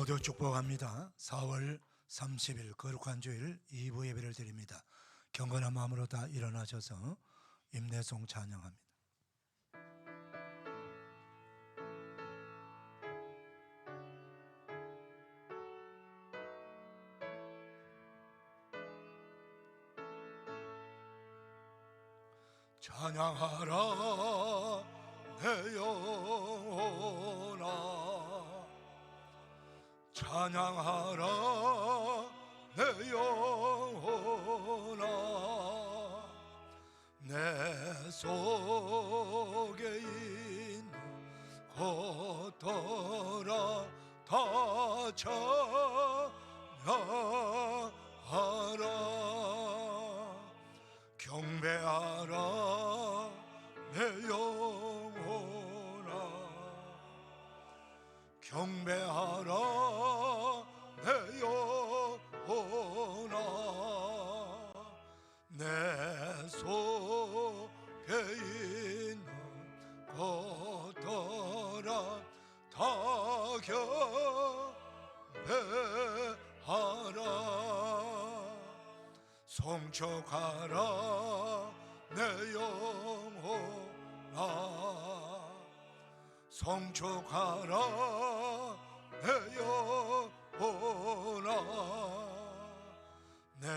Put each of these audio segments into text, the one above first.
모두 축복합니다. 4월 30일 거룩한 주일 2부 예배를 드립니다. 경건한 마음으로 다 일어나셔서 임내송 찬양합니다. 찬양하라 내 영혼아, 찬양하라 내 영혼아, 내 속에 있는 것들아 다 찬양하라. 경배하라 내 영혼아, 경배하라 내 영혼아, 내 속에 있는 것들아 다 경배하라. 송축하라 내 영혼아, 송축하라 내 영혼아, 내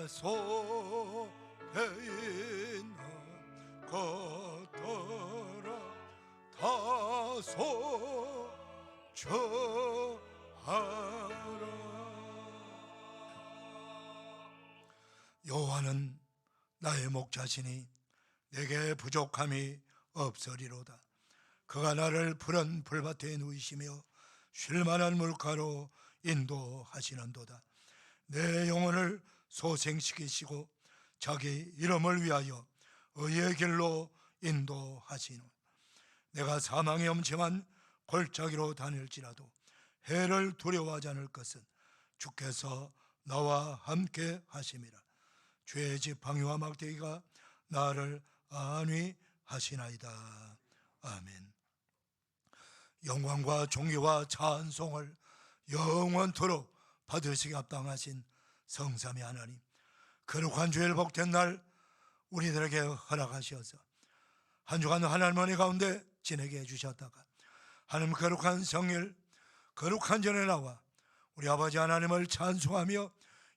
속에 있는 것들아 다 송축하라. 여호와는 나의 목자시니 내게 부족함이 없으리로다. 그가 나를 푸른 풀밭에 누이시며 쉴만한 물가로 인도하시는도다. 내 영혼을 소생시키시고 자기 이름을 위하여 의의 길로 인도하시노. 내가 사망의 엄침한 골짜기로 다닐지라도 해를 두려워하지 않을 것은 주께서 나와 함께 하심이라. 죄의 지팡이와 막대기가 나를 안위하시나이다. 아멘. 영광과 존귀와 찬송을 영원토록 받으시기 합당하신 성삼위 하나님, 거룩한 주일 복된 날 우리들에게 허락하셔서 한 주간 하나님 은혜 가운데 지내게 해주셨다가 하나님 거룩한 성일, 거룩한 전에 나와 우리 아버지 하나님을 찬송하며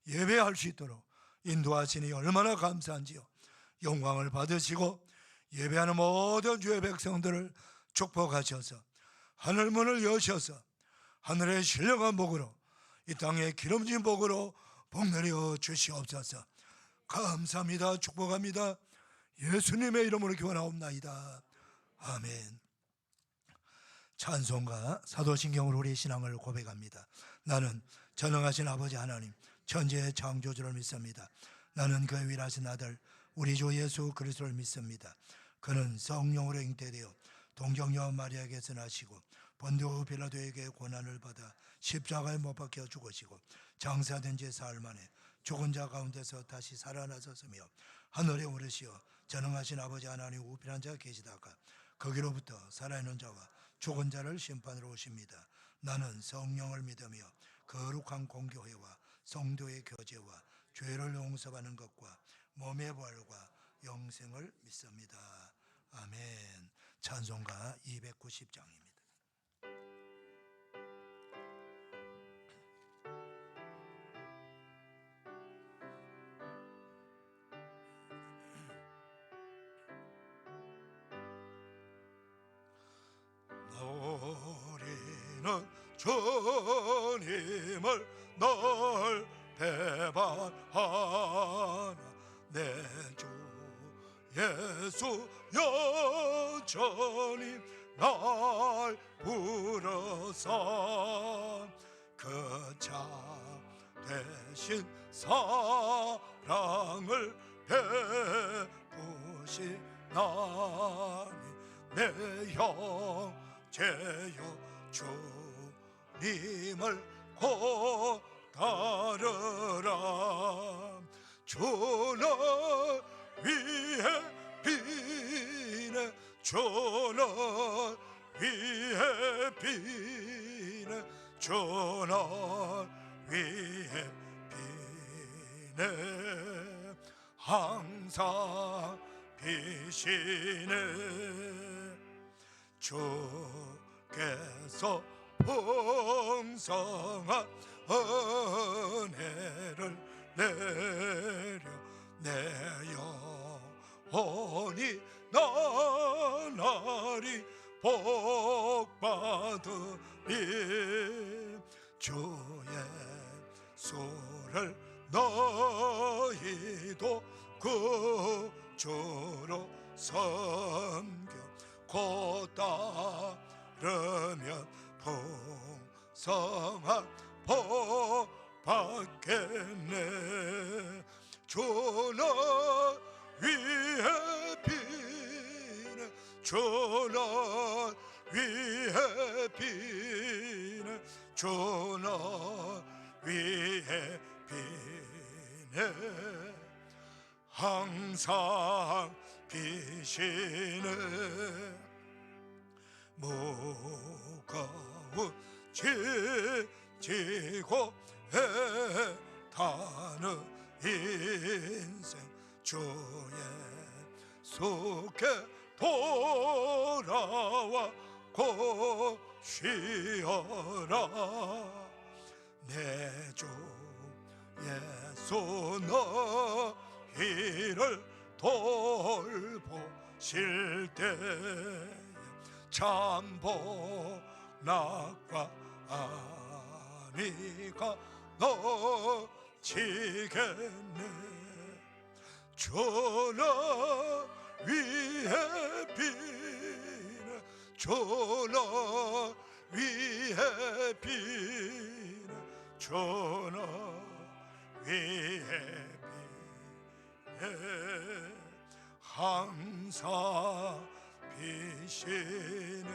예배할 수 있도록 인도하시니 얼마나 감사한지요. 영광을 받으시고 예배하는 모든 주의 백성들을 축복하셔서 하늘 문을 여셔서 하늘의 신령한 복으로 이 땅의 기름진 복으로 복내려 주시옵소서. 감사합니다. 축복합니다. 예수님의 이름으로 기원하옵나이다. 아멘. 찬송가 사도신경으로 우리 신앙을 고백합니다. 나는 전능하신 아버지 하나님 천지의 창조주를 믿습니다. 나는 그의 위일하신 아들 우리 주 예수 그리스도를 믿습니다. 그는 성령으로 잉태되어 동정녀 마리아에게서 나시고 본디오 빌라도에게 고난을 받아 십자가에 못 박혀 죽으시고 장사된 지 사흘 만에 죽은 자 가운데서 다시 살아나셨으며 하늘에 오르시어 전능하신 아버지 하나님 우편 앉아 계시다가 거기로부터 살아있는 자와 죽은 자를 심판으로 오십니다. 나는 성령을 믿으며 거룩한 공교회와 성도의 교제와 죄를 용서받는 것과 몸의 부활과 영생을 믿습니다. 아멘. 찬송가 290장입니다. 우리는 주님을 늘 배반하나 내 주 예수 여전히 날 부르사 그 참 대신 사랑을 베푸시나니 내 형제여 주님을 곧 따르라. 주는 위해 비네 주는 위해 비네 주는 위에 비네 항상 비시네 주께서 풍성한 은혜를 내려 내 영혼이 나날이 복받으리 주의 수를 너희도 구주로 섬겨 곧 따르면 풍성한 복 받겠네 주는 위에 비네 주는 위에 비네 주는 위에 비네 항상 비시네 무거운 짐 지고 애타는 인생 주의 수께 돌아와 곧 쉬어라 내 주 예수 너희를 돌보실 때에 참 복락과 안위가 넘치겠네 주는 위에 비네 주는 위에 비네 주는 위에 비네 항상 비시네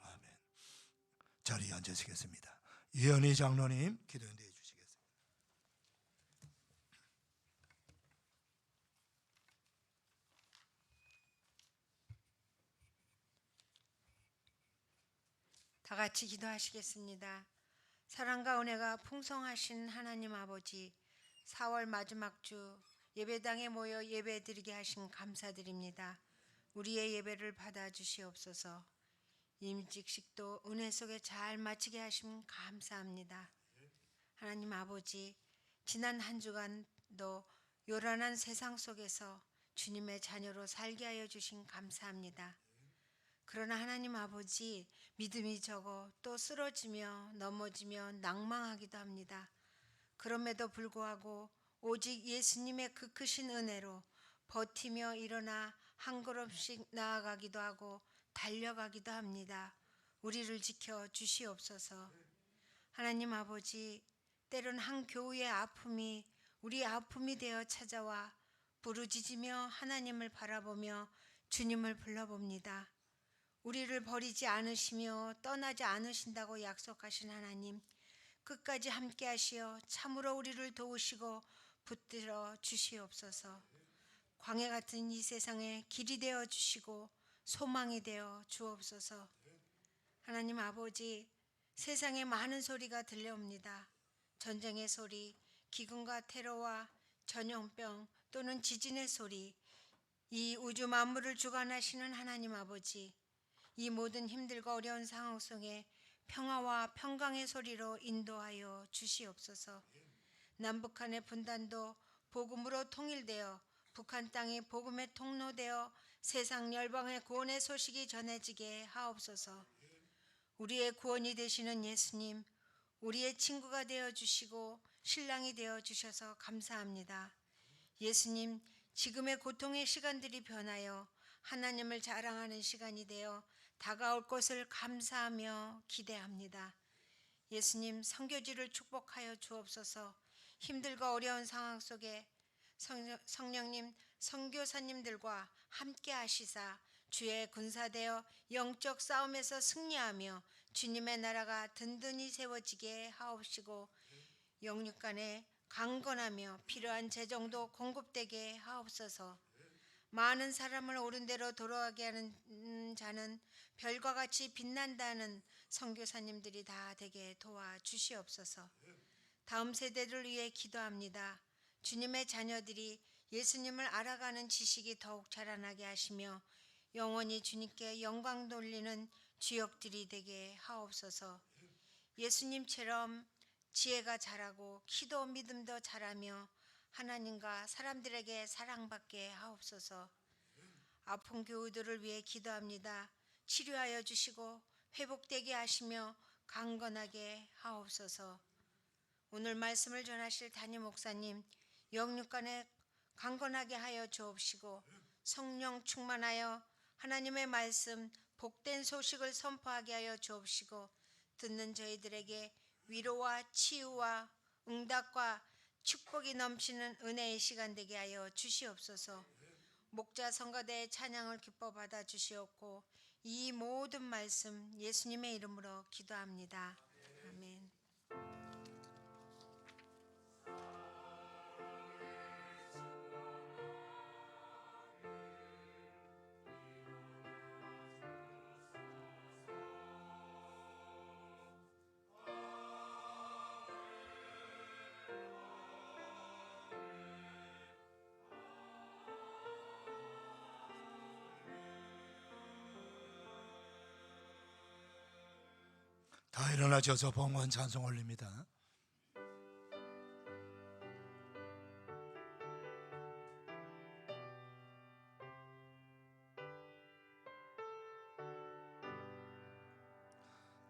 아멘. 자리에 앉으시겠습니다. 이현희 장로님 기도 인도해 주시겠습니다. 다 같이 기도하시겠습니다. 사랑과 은혜가 풍성하신 하나님 아버지, 4월 마지막 주 예배당에 모여 예배드리게 하신 감사드립니다. 우리의 예배를 받아주시옵소서. 임직식도 은혜 속에 잘 마치게 하심 감사합니다. 하나님 아버지, 지난 한 주간도 요란한 세상 속에서 주님의 자녀로 살게 하여 주신 감사합니다. 그러나 하나님 아버지, 믿음이 적어 또 쓰러지며 넘어지며 낭망하기도 합니다. 그럼에도 불구하고 오직 예수님의 그 크신 은혜로 버티며 일어나 한 걸음씩 나아가기도 하고 달려가기도 합니다. 우리를 지켜 주시옵소서. 하나님 아버지, 때론 한 교우의 아픔이 우리 아픔이 되어 찾아와 부르짖으며 하나님을 바라보며 주님을 불러봅니다. 우리를 버리지 않으시며 떠나지 않으신다고 약속하신 하나님, 끝까지 함께 하시어 참으로 우리를 도우시고 붙들어 주시옵소서. 광야 같은 이 세상에 길이 되어 주시고 소망이 되어 주옵소서. 하나님 아버지, 세상에 많은 소리가 들려옵니다. 전쟁의 소리, 기근과 테러와 전염병 또는 지진의 소리, 이 우주 만물을 주관하시는 하나님 아버지, 이 모든 힘들고 어려운 상황 속에 평화와 평강의 소리로 인도하여 주시옵소서. 남북한의 분단도 복음으로 통일되어 북한 땅이 복음의 통로되어 세상 열방의 구원의 소식이 전해지게 하옵소서. 우리의 구원이 되시는 예수님, 우리의 친구가 되어 주시고 신랑이 되어 주셔서 감사합니다. 예수님, 지금의 고통의 시간들이 변하여 하나님을 자랑하는 시간이 되어 다가올 것을 감사하며 기대합니다. 예수님, 선교지를 축복하여 주옵소서. 힘들고 어려운 상황 속에 성령님, 선교사님들과 함께 하시사 주의 군사되어 영적 싸움에서 승리하며 주님의 나라가 든든히 세워지게 하옵시고, 영육간에 강건하며 필요한 재정도 공급되게 하옵소서. 많은 사람을 옳은 대로 돌아가게 하는 자는 별과 같이 빛난다는 선교사님들이 다 되게 도와주시옵소서. 다음 세대를 위해 기도합니다. 주님의 자녀들이 예수님을 알아가는 지식이 더욱 자라나게 하시며 영원히 주님께 영광 돌리는 주역들이 되게 하옵소서. 예수님처럼 지혜가 자라고 기도 믿음도 자라며 하나님과 사람들에게 사랑받게 하옵소서. 아픈 교우들을 위해 기도합니다. 치료하여 주시고 회복되게 하시며 강건하게 하옵소서. 오늘 말씀을 전하실 담임 목사님 영육간에 강건하게 하여 주옵시고 성령 충만하여 하나님의 말씀 복된 소식을 선포하게 하여 주옵시고 듣는 저희들에게 위로와 치유와 응답과 축복이 넘치는 은혜의 시간 되게 하여 주시옵소서. 목자 성가대의 찬양을 기뻐 받아 주시옵고 이 모든 말씀 예수님의 이름으로 기도합니다. 아멘. 다 일어나셔서 봉헌 찬송 올립니다.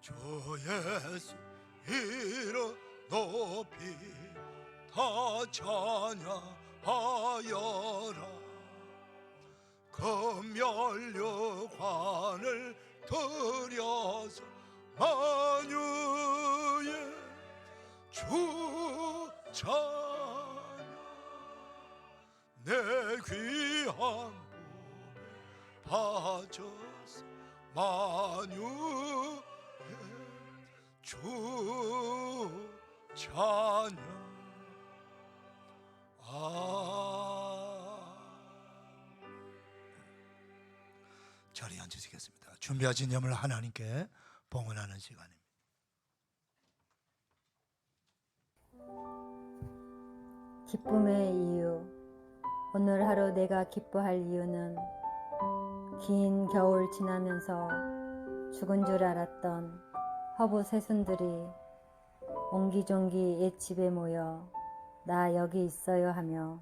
주 예수 이름 높이 다 찬양하여라. 금면류관을 들여서 만유의 주 찬양 내 귀한 분 받아서 만유의 주 찬양. 자리에 앉으시겠습니다. 준비하신 염을 하나님께 봉헌하는 시간입니다. 기쁨의 이유. 오늘 하루 내가 기뻐할 이유는 긴 겨울 지나면서 죽은 줄 알았던 허브 새순들이 옹기종기 옛 집에 모여 나 여기 있어요 하며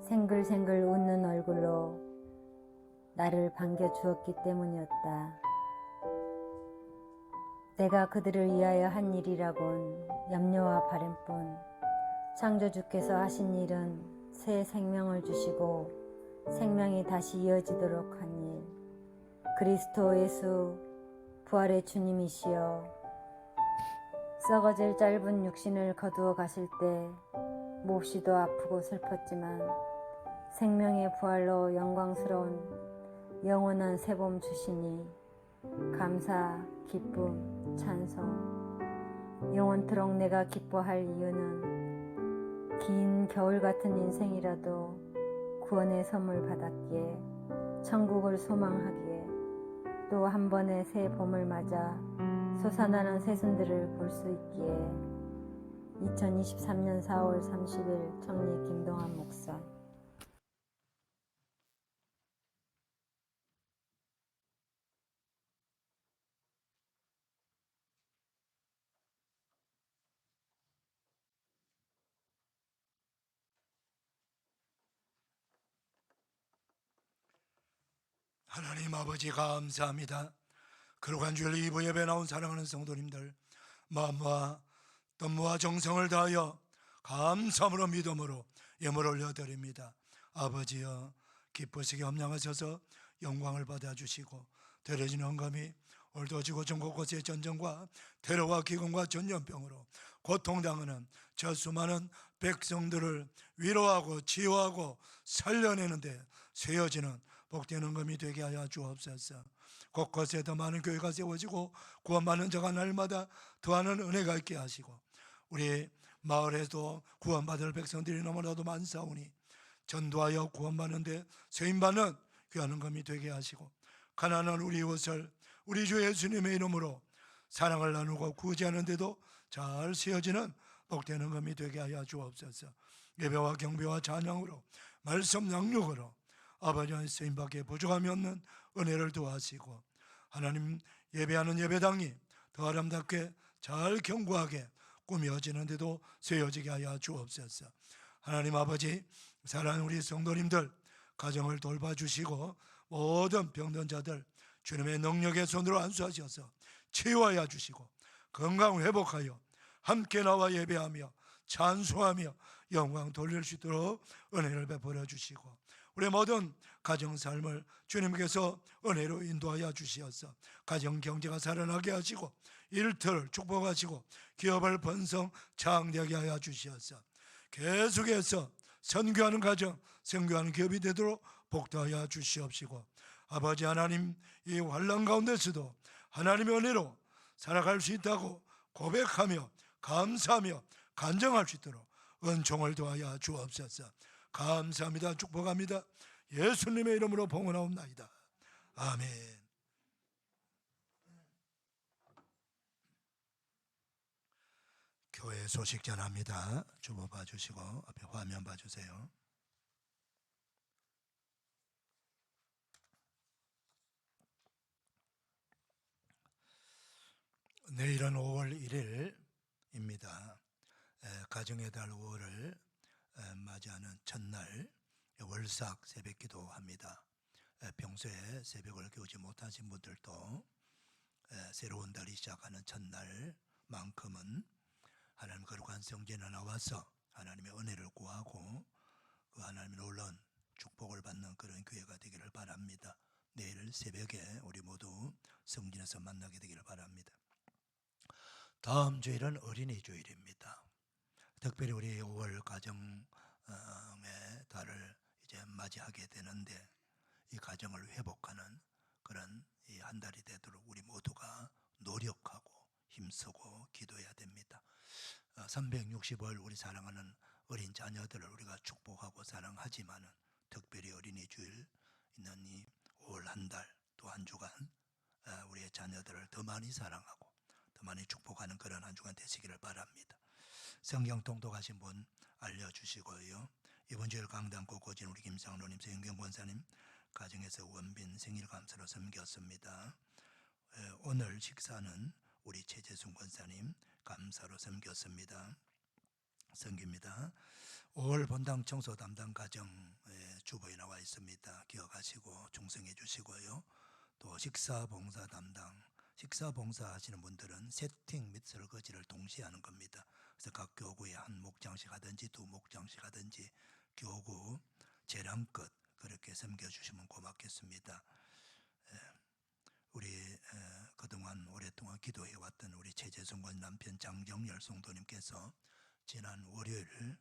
생글생글 웃는 얼굴로 나를 반겨주었기 때문이었다. 내가 그들을 위하여 한 일이라곤 염려와 바램뿐 창조주께서 하신 일은 새 생명을 주시고 생명이 다시 이어지도록 한 일, 그리스도 예수 부활의 주님이시여 썩어질 짧은 육신을 거두어 가실 때 몹시도 아프고 슬펐지만 생명의 부활로 영광스러운 영원한 새봄 주시니 감사, 기쁨, 찬송. 영원토록 내가 기뻐할 이유는 긴 겨울 같은 인생이라도 구원의 선물 받았기에 천국을 소망하기에 또 한 번의 새 봄을 맞아 솟아나는 새순들을 볼 수 있기에 2023년 4월 30일 청리 김동환 목사. 하나님 아버지 감사합니다. 거룩한 주일 2부 예배 나온 사랑하는 성도님들 마음과 뜻과 정성을 다하여 감사함으로 믿음으로 예물 올려드립니다. 아버지여 기쁘시게 함양하셔서 영광을 받아주시고 데려진 헌금이 오늘도 지구 전국 곳의 전쟁과 테러와 기근과 전염병으로 고통당하는 저 수많은 백성들을 위로하고 치유하고 살려내는데 세워지는 복된 헌금이 되게 하여 주옵소서. 곳곳에 더 많은 교회가 세워지고 구원받는 자가 날마다 더하는 은혜가 있게 하시고 우리 마을에도 구원받을 백성들이 너무나도 많사오니 전도하여 구원받는데 세임받는 귀한 헌금이 되게 하시고 가난한 우리 이웃을 우리 주 예수님의 이름으로 사랑을 나누고 구제하는데도 잘 세워지는 복되는 금이 되게 하여 주옵소서. 예배와 경배와 찬양으로 말씀 양육으로 아버지의 쓰임밖에 부족함이 없는 은혜를 도하시고 하나님 예배하는 예배당이 더 아름답게 잘 견고하게 꾸며지는데도 세워지게 하여 주옵소서. 하나님 아버지, 사랑하는 우리 성도님들 가정을 돌봐주시고 모든 병든 자들 주님의 능력의 손으로 안수하셔서 치유하여 주시고 건강을 회복하여 함께 나와 예배하며 찬송하며 영광 돌릴 수 있도록 은혜를 베풀어 주시고 우리 모든 가정 삶을 주님께서 은혜로 인도하여 주시어서 가정 경제가 살아나게 하시고 일터를 축복하시고 기업을 번성 장대하게 하여 주시어서 계속해서 선교하는 가정, 선교하는 기업이 되도록 복도하여 주시옵시고 아버지 하나님, 이 환난 가운데서도 하나님의 은혜로 살아갈 수 있다고 고백하며 감사하며 간증할 수 있도록 은총을 도하여 주옵소서. 감사합니다. 축복합니다. 예수님의 이름으로 봉헌하옵나이다. 아멘. 교회 소식 전합니다. 주보 봐주시고 앞에 화면 봐주세요. 내일은 5월 1일입니다. 가정의 달 5월을 맞이하는 첫날 월삭 새벽기도 합니다. 평소에 새벽을 깨우지 못하신 분들도 새로운 달이 시작하는 첫날만큼은 하나님 거룩한 성전에 나와서 하나님의 은혜를 구하고 그 하나님의 놀라운 축복을 받는 그런 교회가 되기를 바랍니다. 내일 새벽에 우리 모두 성전에서 만나게 되기를 바랍니다. 다음 주일은 어린이 주일입니다. 특별히 우리 5월 가정의 달을 이제 맞이하게 되는데 이 가정을 회복하는 그런 이 한 달이 되도록 우리 모두가 노력하고 힘쓰고 기도해야 됩니다. 360일 우리 사랑하는 어린 자녀들을 우리가 축복하고 사랑하지만은 특별히 어린이 주일 있는 이 5월 한 달 또 한 주간 우리의 자녀들을 더 많이 사랑하고 더 많이 축복하는 그런 한 주간 되시기를 바랍니다. 성경 통독하신 분 알려주시고요. 이번 주일 강단 꼬꼬진 우리 김상로님, 서영경 권사님 가정에서 원빈 생일 감사로 섬겼습니다. 오늘 식사는 우리 최재순 권사님 감사로 섬겼습니다. 섬깁니다. 5월 본당 청소 담당 가정 주보에 나와 있습니다. 기억하시고 충성해 주시고요. 또 식사 봉사 담당, 식사 봉사 하시는 분들은 세팅 및 설거지를 동시에 하는 겁니다. 그래서 각 교구에 한 목장씩 하든지 두 목장씩 하든지 교구 재량껏 그렇게 섬겨주시면 고맙겠습니다. 우리 그동안 오랫동안 기도해왔던 우리 최재성권 남편 장정열 성도님께서 지난 월요일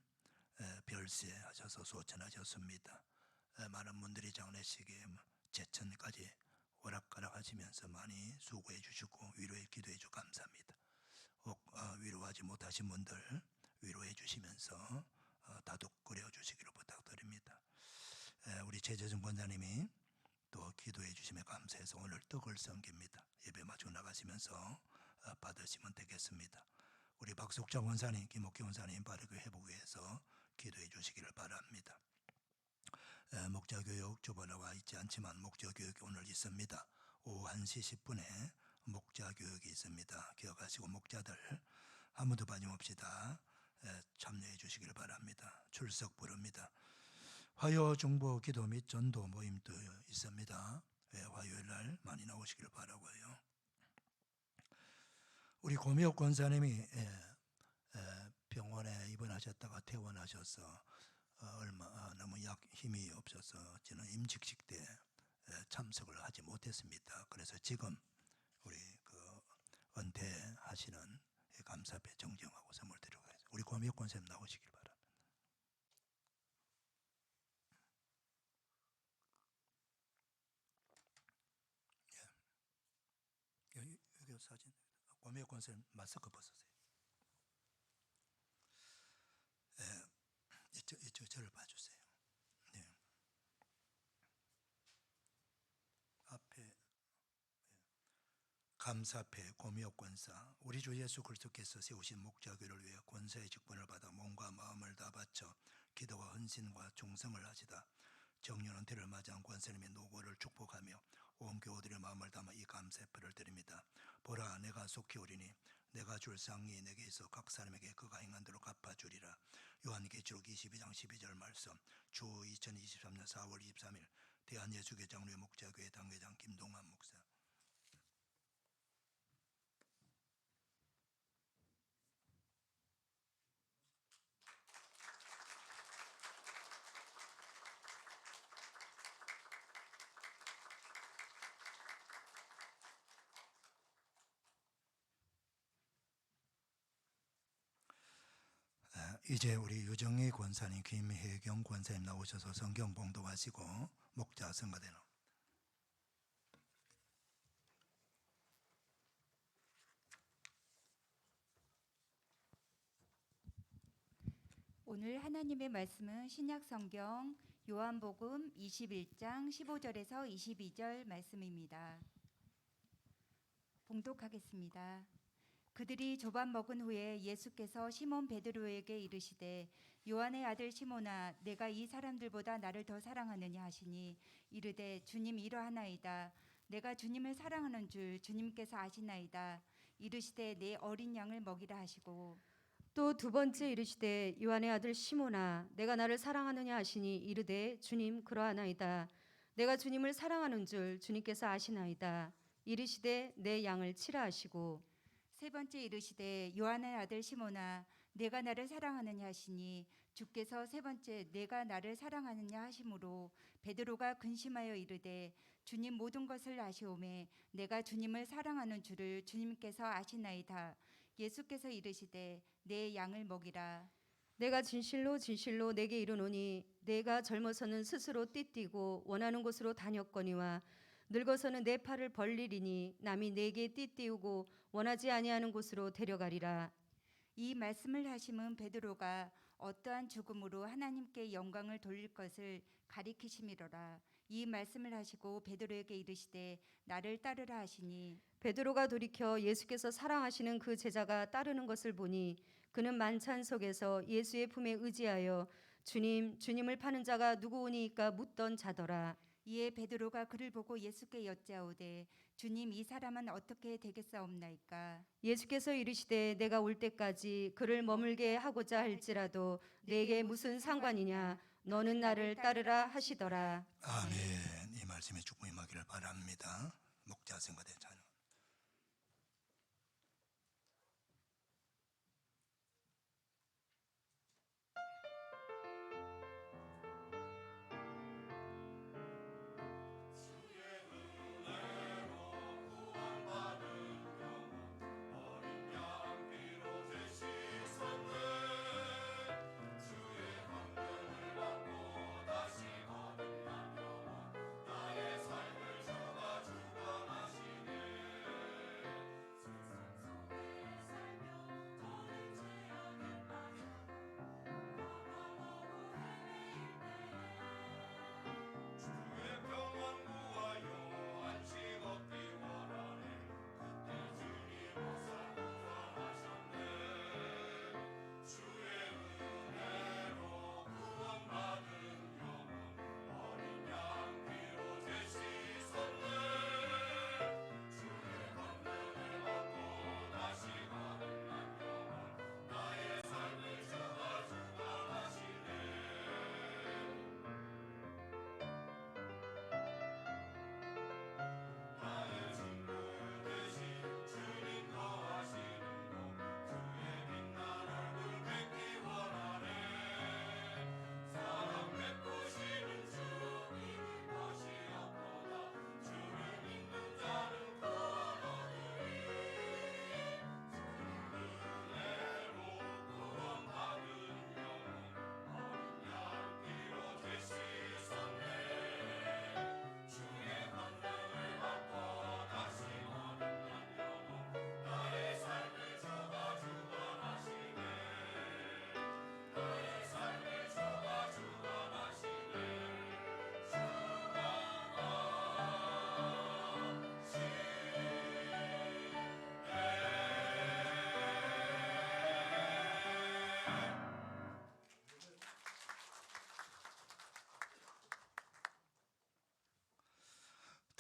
별세하셔서 소천하셨습니다. 많은 분들이 장례식에 제천까지 오락가락하시면서 많이 수고해 주시고 위로해 기도해 주고 감사합니다. 위로하지 못하신 분들 위로해 주시면서 다독거려 주시기를 부탁드립니다. 우리 최재정 권사님이 또 기도해 주시면 감사해서 오늘 떡을 섬깁니다. 예배 마치고 나가시면서 받으시면 되겠습니다. 우리 박숙자 권사님, 김옥기 권사님 바르게 회복을 위해서 기도해 주시기를 바랍니다. 목자교육 주보 나와 있지 않지만 목자교육이 오늘 있습니다. 오후 1시 10분에 목자교육이 있습니다. 기억하시고 목자들 한 번도 빠짐없이 다 참여해 주시기를 바랍니다. 출석 부릅니다. 화요 중보 기도 및 전도 모임도 있습니다. 화요일 날 많이 나오시기를 바라고요. 우리 고미옥 권사님이 병원에 입원하셨다가 퇴원하셔서 너무 힘이 없어서 저는 임직식 때 참석을 하지 못했습니다. 그래서 지금 우리 은퇴하시는 감사패 정정하고 선물 드리고 있습니다. 우리 고미옥 권사님 나오시길 바랍니다. 여기 사진 고미옥 권사님 마스크 벗으세요. 저를 봐주세요. 네. 앞에 감사패 고미옥 권사, 우리 주 예수 그리스도께서 세우신 목자교를 위해 권사의 직분을 받아 몸과 마음을 다 바쳐 기도와 헌신과 충성을 하시다 정년 은퇴를 맞이한 권사님의 노고를 축복하며 온 교우들의 마음을 담아 이 감사패를 드립니다. 보라, 내가 속히 오리니 내가 줄 상이 내게 있어 각 사람에게 그가 행한 대로 갚아주리라. 요한계시록 22장 12절 말씀. 주 2023년 4월 23일 대한예수교장로회 목자교회 당회장 김동환 목사. 이제 우리 유정희 권사님, 김혜경 권사님 나오셔서 성경 봉독하시고 목자 선거대로. 오늘 하나님의 말씀은 신약성경 요한복음 21장 15절에서 22절 말씀입니다. 봉독하겠습니다. 그들이 조반 먹은 후에 예수께서 시몬 베드로에게 이르시되 요한의 아들 시몬아, 내가 이 사람들보다 나를 더 사랑하느냐 하시니 이르되 주님 이러하나이다. 내가 주님을 사랑하는 줄 주님께서 아시나이다. 이르시되 내 어린 양을 먹이라 하시고 또 두 번째 이르시되 요한의 아들 시몬아, 내가 나를 사랑하느냐 하시니 이르되 주님 그러하나이다. 내가 주님을 사랑하는 줄 주님께서 아시나이다. 이르시되 내 양을 치라 하시고 세 번째 이르시되 요한의 아들 시몬아, 내가 나를 사랑하느냐 하시니 주께서 세 번째 내가 나를 사랑하느냐 하심으로 베드로가 근심하여 이르되 주님 모든 것을 아시오매 내가 주님을 사랑하는 줄을 주님께서 아시나이다. 예수께서 이르시되 내 양을 먹이라. 내가 진실로 진실로 내게 이르노니 내가 젊어서는 스스로 띠띠고 원하는 곳으로 다녔거니와 늙어서는 내 팔을 벌리리니 남이 내게 띠띠우고 원하지 아니하는 곳으로 데려가리라. 이 말씀을 하심은 베드로가 어떠한 죽음으로 하나님께 영광을 돌릴 것을 가리키심이로라. 이 말씀을 하시고 베드로에게 이르시되 나를 따르라 하시니 베드로가 돌이켜 예수께서 사랑하시는 그 제자가 따르는 것을 보니 그는 만찬 속에서 예수의 품에 의지하여 주님, 주님을 파는 자가 누구오니이까 묻던 자더라. 이에 베드로가 그를 보고 예수께 여짜오되 주님, 이 사람은 어떻게 되겠사옵나이까? 예수께서 이르시되 내가 올 때까지 그를 머물게 하고자 할지라도 내게 무슨 상관이냐? 너는 나를 따르라 하시더라. 아멘. 이 말씀에 축복이 임하기를 바랍니다. 목자 선거대 찬양.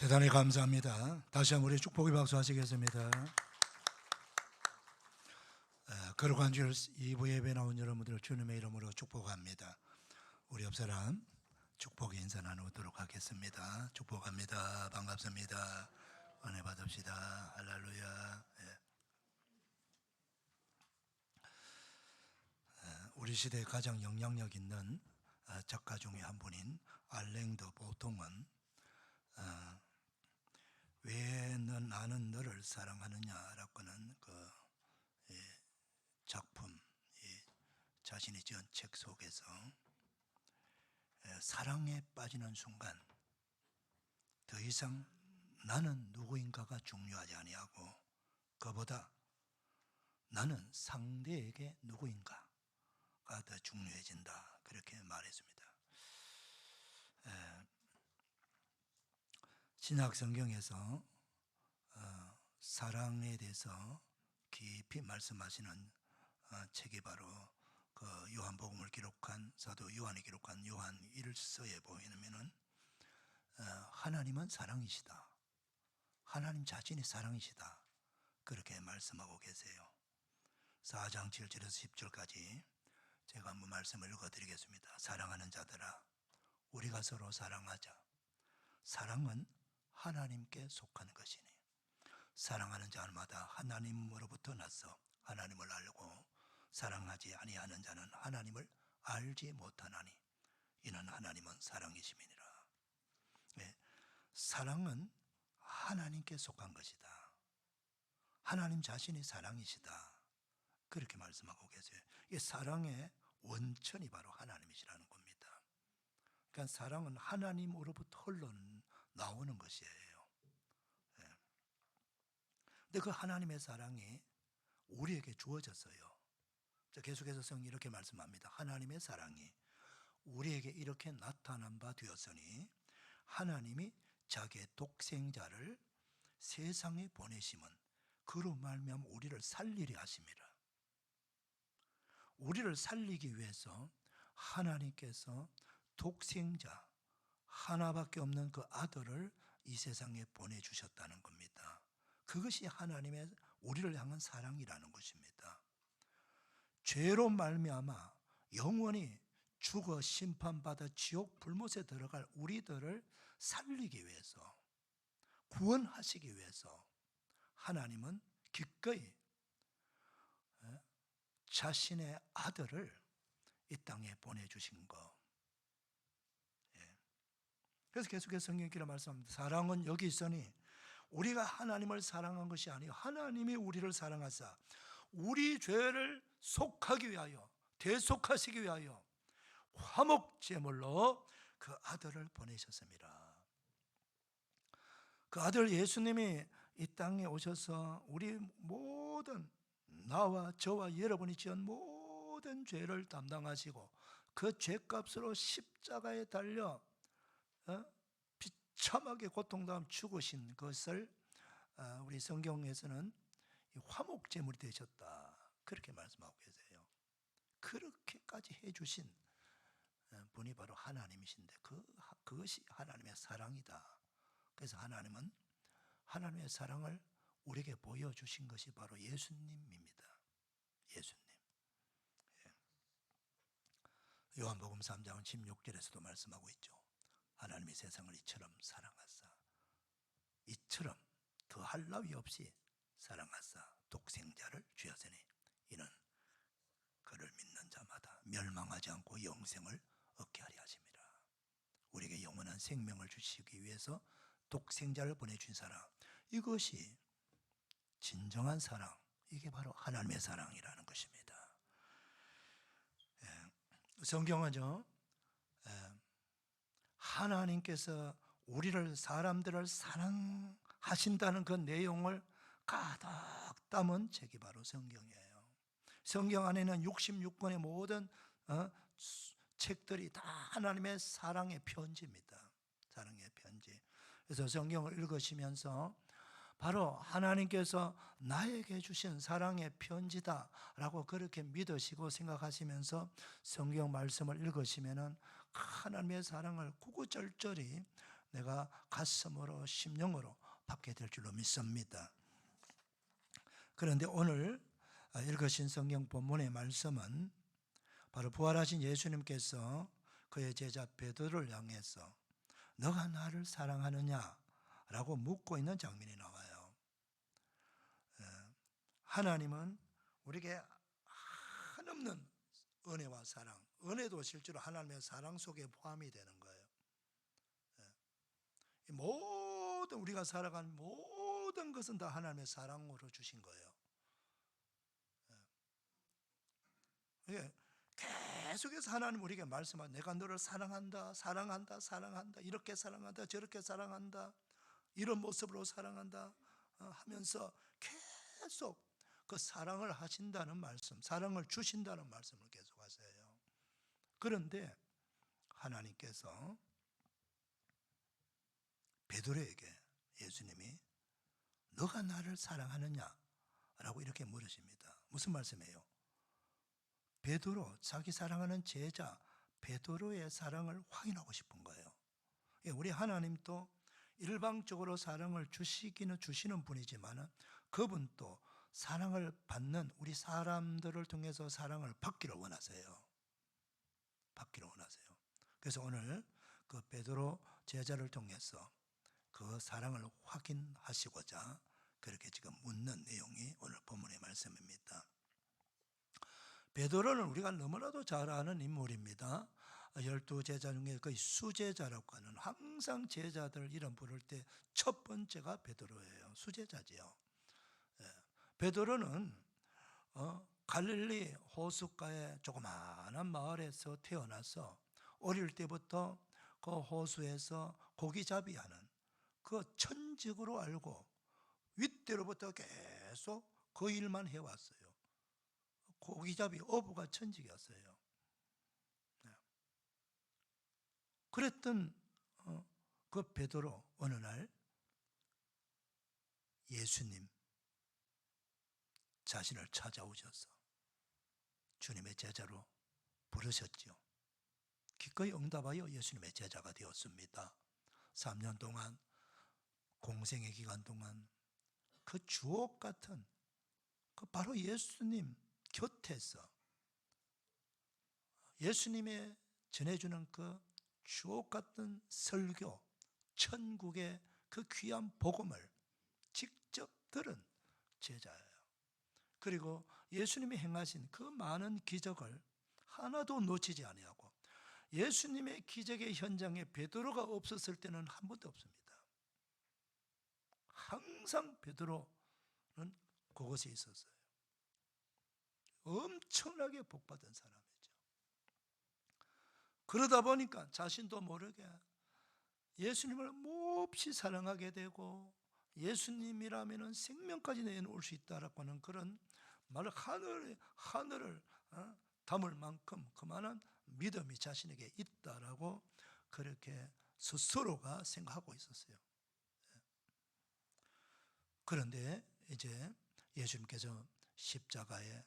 대단히 감사합니다. 다시 한번 우리 축복의 박수 하시겠습니다. 거룩한 주일 2부 예배 나온 여러분들을 주님의 이름으로 축복합니다. 우리 옆 사람 축복의 인사 나누도록 하겠습니다. 축복합니다. 반갑습니다. 은혜 받읍시다. 할렐루야. 우리 시대에 가장 영향력 있는 작가 중에 한 분인 알랭 드 보통은 왜 나는 너를 사랑하느냐라고는 그 작품, 자신이 지은 책 속에서 사랑에 빠지는 순간 더 이상 나는 누구인가가 중요하지 아니하고 그보다 나는 상대에게 누구인가가 더 중요해진다, 그렇게 말했습니다. 신약 성경에서 사랑에 대해서 깊이 말씀하시는 책이 바로 그 요한복음을 기록한 사도 요한이 기록한 요한 1서에 보면은 하나님은 사랑이시다, 하나님 자신이 사랑이시다, 그렇게 말씀하고 계세요. 4장 7절에서 10절까지 제가 한번 말씀을 읽어드리겠습니다. 사랑하는 자들아, 우리가 서로 사랑하자. 사랑은 하나님께 속한 것이니 사랑하는 자마다 하나님으로부터 나서 하나님을 알고 사랑하지 아니하는 자는 하나님을 알지 못하나니 이는 하나님은 사랑이심이니라. 사랑은 하나님께 속한 것이다. 하나님 자신이 사랑이시다, 그렇게 말씀하고 계세요. 이 사랑의 원천이 바로 하나님이시라는 겁니다. 그러니까 사랑은 하나님으로부터 흘러 나오는 것이에요. 근데 그 하나님의 사랑이 우리에게 주어졌어요. 계속해서 성경이 이렇게 말씀합니다. 하나님의 사랑이 우리에게 이렇게 나타난 바 되었으니 하나님이 자기의 독생자를 세상에 보내심은 그로 말미암아 우리를 살리려 하심이라. 우리를 살리기 위해서 하나님께서 독생자 하나밖에 없는 그 아들을 이 세상에 보내주셨다는 겁니다. 그것이 하나님의 우리를 향한 사랑이라는 것입니다. 죄로 말미암아 영원히 죽어 심판받아 지옥 불못에 들어갈 우리들을 살리기 위해서, 구원하시기 위해서 하나님은 기꺼이 자신의 아들을 이 땅에 보내주신 것. 그래서 계속해서 성경에 말씀합니다. 사랑은 여기 있으니 우리가 하나님을 사랑한 것이 아니요 하나님이 우리를 사랑하사 우리 죄를 속하기 위하여, 대속하시기 위하여 화목제물로 그 아들을 보내셨습니다. 그 아들 예수님이 이 땅에 오셔서 우리 모든, 나와 저와 여러분이 지은 모든 죄를 담당하시고 그 죄값으로 십자가에 달려 비참하게 고통당하며 죽으신 것을 우리 성경에서는 화목제물이 되셨다, 그렇게 말씀하고 계세요. 그렇게까지 해주신 분이 바로 하나님이신데 그것이 하나님의 사랑이다. 그래서 하나님은 하나님의 사랑을 우리에게 보여주신 것이 바로 예수님입니다. 예수님. 요한복음 3장 16절에서도 말씀하고 있죠. 하나님이 세상을 이처럼 사랑하사, 이처럼 더할 나위 없이 사랑하사 독생자를 주셨으니 이는 그를 믿는 자마다 멸망하지 않고 영생을 얻게 하려 하심이라. 우리에게 영원한 생명을 주시기 위해서 독생자를 보내준 사랑, 이것이 진정한 사랑, 이게 바로 하나님의 사랑이라는 것입니다. 성경은요, 하나님께서 우리를, 사람들을 사랑하신다는 그 내용을 가득 담은 책이 바로 성경이에요. 성경 안에는 66권의 모든 책들이 다 하나님의 사랑의 편지입니다. 사랑의 편지. 그래서 성경을 읽으시면서 바로 하나님께서 나에게 주신 사랑의 편지다라고 그렇게 믿으시고 생각하시면서 성경 말씀을 읽으시면은 하나님의 사랑을 구구절절히 내가 가슴으로 심령으로 받게 될 줄로 믿습니다. 그런데 오늘 읽으신 성경 본문의 말씀은 바로 부활하신 예수님께서 그의 제자 베드로를 향해서 너가 나를 사랑하느냐? 라고 묻고 있는 장면이 나와요. 하나님은 우리에게 한없는 은혜와 사랑, 은혜도 실제로 하나님의 사랑 속에 포함이 되는 거예요. 모든 우리가 살아간 모든 것은 다 하나님의 사랑으로 주신 거예요. 이게 계속해서 하나님 우리에게 말씀하고 내가 너를 사랑한다, 사랑한다, 사랑한다, 이렇게 사랑한다, 저렇게 사랑한다, 이런 모습으로 사랑한다 하면서 계속 그 사랑을 하신다는 말씀, 사랑을 주신다는 말씀을 계속 하세요. 그런데 하나님께서 베드로에게 예수님이 너가 나를 사랑하느냐? 라고 이렇게 물으십니다. 무슨 말씀이에요? 베드로, 자기 사랑하는 제자 베드로의 사랑을 확인하고 싶은 거예요. 우리 하나님도 일방적으로 사랑을 주시기는 주시는 분이지만 그분도 사랑을 받는 우리 사람들을 통해서 사랑을 받기를 원하세요. 받기를 원하세요. 그래서 오늘 그 베드로 제자를 통해서 그 사랑을 확인하시고자 그렇게 지금 묻는 내용이 오늘 본문의 말씀입니다. 베드로는 우리가 너무나도 잘 아는 인물입니다. 12제자 중에 거의 수제자라고 하는, 항상 제자들 이름 부를 때 첫 번째가 베드로예요. 수제자지요. 베드로는 갈릴리 호숫가의 조그마한 마을에서 태어나서 어릴 때부터 그 호수에서 고기잡이하는 그 천직으로 알고 윗대로부터 계속 그 일만 해왔어요. 고기잡이 어부가 천직이었어요. 그랬던 그 베드로 어느 날 예수님 자신을 찾아오셔서 주님의 제자로 부르셨죠. 기꺼이 응답하여 예수님의 제자가 되었습니다. 3년 동안 공생의 기간 동안 그 주옥 같은 그 바로 예수님 곁에서 예수님의 전해주는 그 주옥 같은 설교, 천국의 그 귀한 복음을 직접 들은 제자예요. 그리고 예수님이 행하신 그 많은 기적을 하나도 놓치지 아니하고 예수님의 기적의 현장에 베드로가 없었을 때는 한 번도 없습니다. 항상 베드로는 그곳에 있었어요. 엄청나게 복받은 사람이죠. 그러다 보니까 자신도 모르게 예수님을 몹시 사랑하게 되고 예수님이라면 생명까지 내놓을 수 있다라고 하는 그런 말 하늘을 담을 만큼 그만한 믿음이 자신에게 있다라고 그렇게 스스로가 생각하고 있었어요. 그런데 이제 예수님께서 십자가에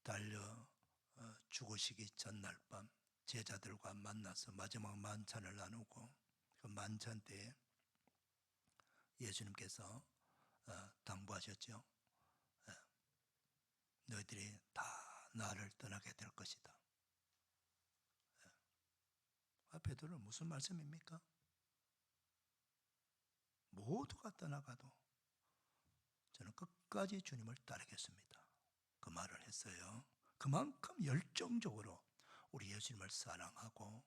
달려 죽으시기 전날 밤 제자들과 만나서 마지막 만찬을 나누고 그 만찬 때에 예수님께서 당부하셨죠. 너희들이 다 나를 떠나게 될 것이다. 베드로는 무슨 말씀입니까? 모두가 떠나가도 저는 끝까지 주님을 따르겠습니다. 그 말을 했어요. 그만큼 열정적으로 우리 예수님을 사랑하고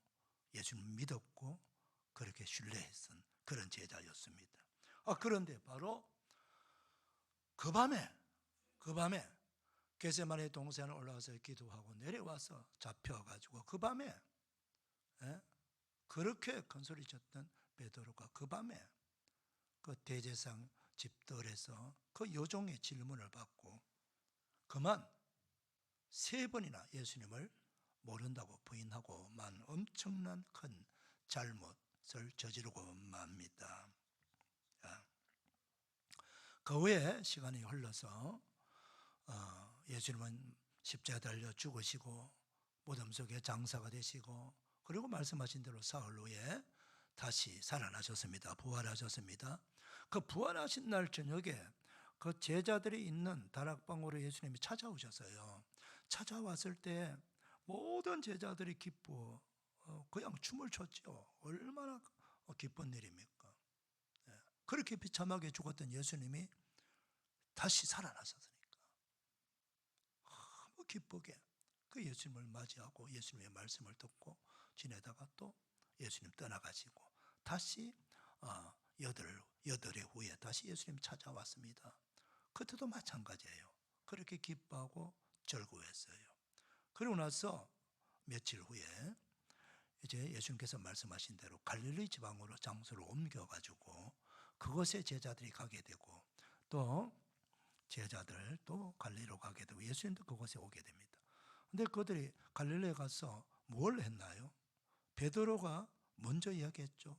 예수님을 믿었고 그렇게 신뢰했던 그런 제자였습니다. 그런데 바로 그 밤에 겟세마네 동산에 올라가서 기도하고 내려와서 잡혀가지고 그 밤에 그렇게 큰 소리 쳤던 베드로가 그 밤에 그 대제사장 집들에서 그 요종의 질문을 받고 그만 3번이나 예수님을 모른다고 부인하고 만 엄청난 큰 잘못을 저지르고 맙니다. 그 후에 시간이 흘러서 예수님은 십자가에 달려 죽으시고 무덤 속에 장사가 되시고 그리고 말씀하신 대로 사흘 후에 다시 살아나셨습니다. 부활하셨습니다. 그 부활하신 날 저녁에 그 제자들이 있는 다락방으로 예수님이 찾아오셨어요. 찾아왔을 때 모든 제자들이 기뻐 그냥 춤을 췄죠. 얼마나 기쁜 일입니까? 그렇게 비참하게 죽었던 예수님이 다시 살아나셨으니까 너무 기쁘게 그 예수님을 맞이하고 예수님의 말씀을 듣고 지내다가 또 예수님 떠나가시고 다시 여덟 해 후에 다시 예수님 찾아왔습니다. 그때도 마찬가지예요. 그렇게 기뻐하고 즐거워했어요. 그리고 나서 며칠 후에 이제 예수님께서 말씀하신 대로 갈릴리 지방으로 장소를 옮겨가지고 그곳에 제자들이 가게 되고 또 제자들 또 갈릴리로 가게 되고 예수님도 그곳에 오게 됩니다. 근데 그들이 갈릴리에 가서 뭘 했나요? 베드로가 먼저 이야기했죠.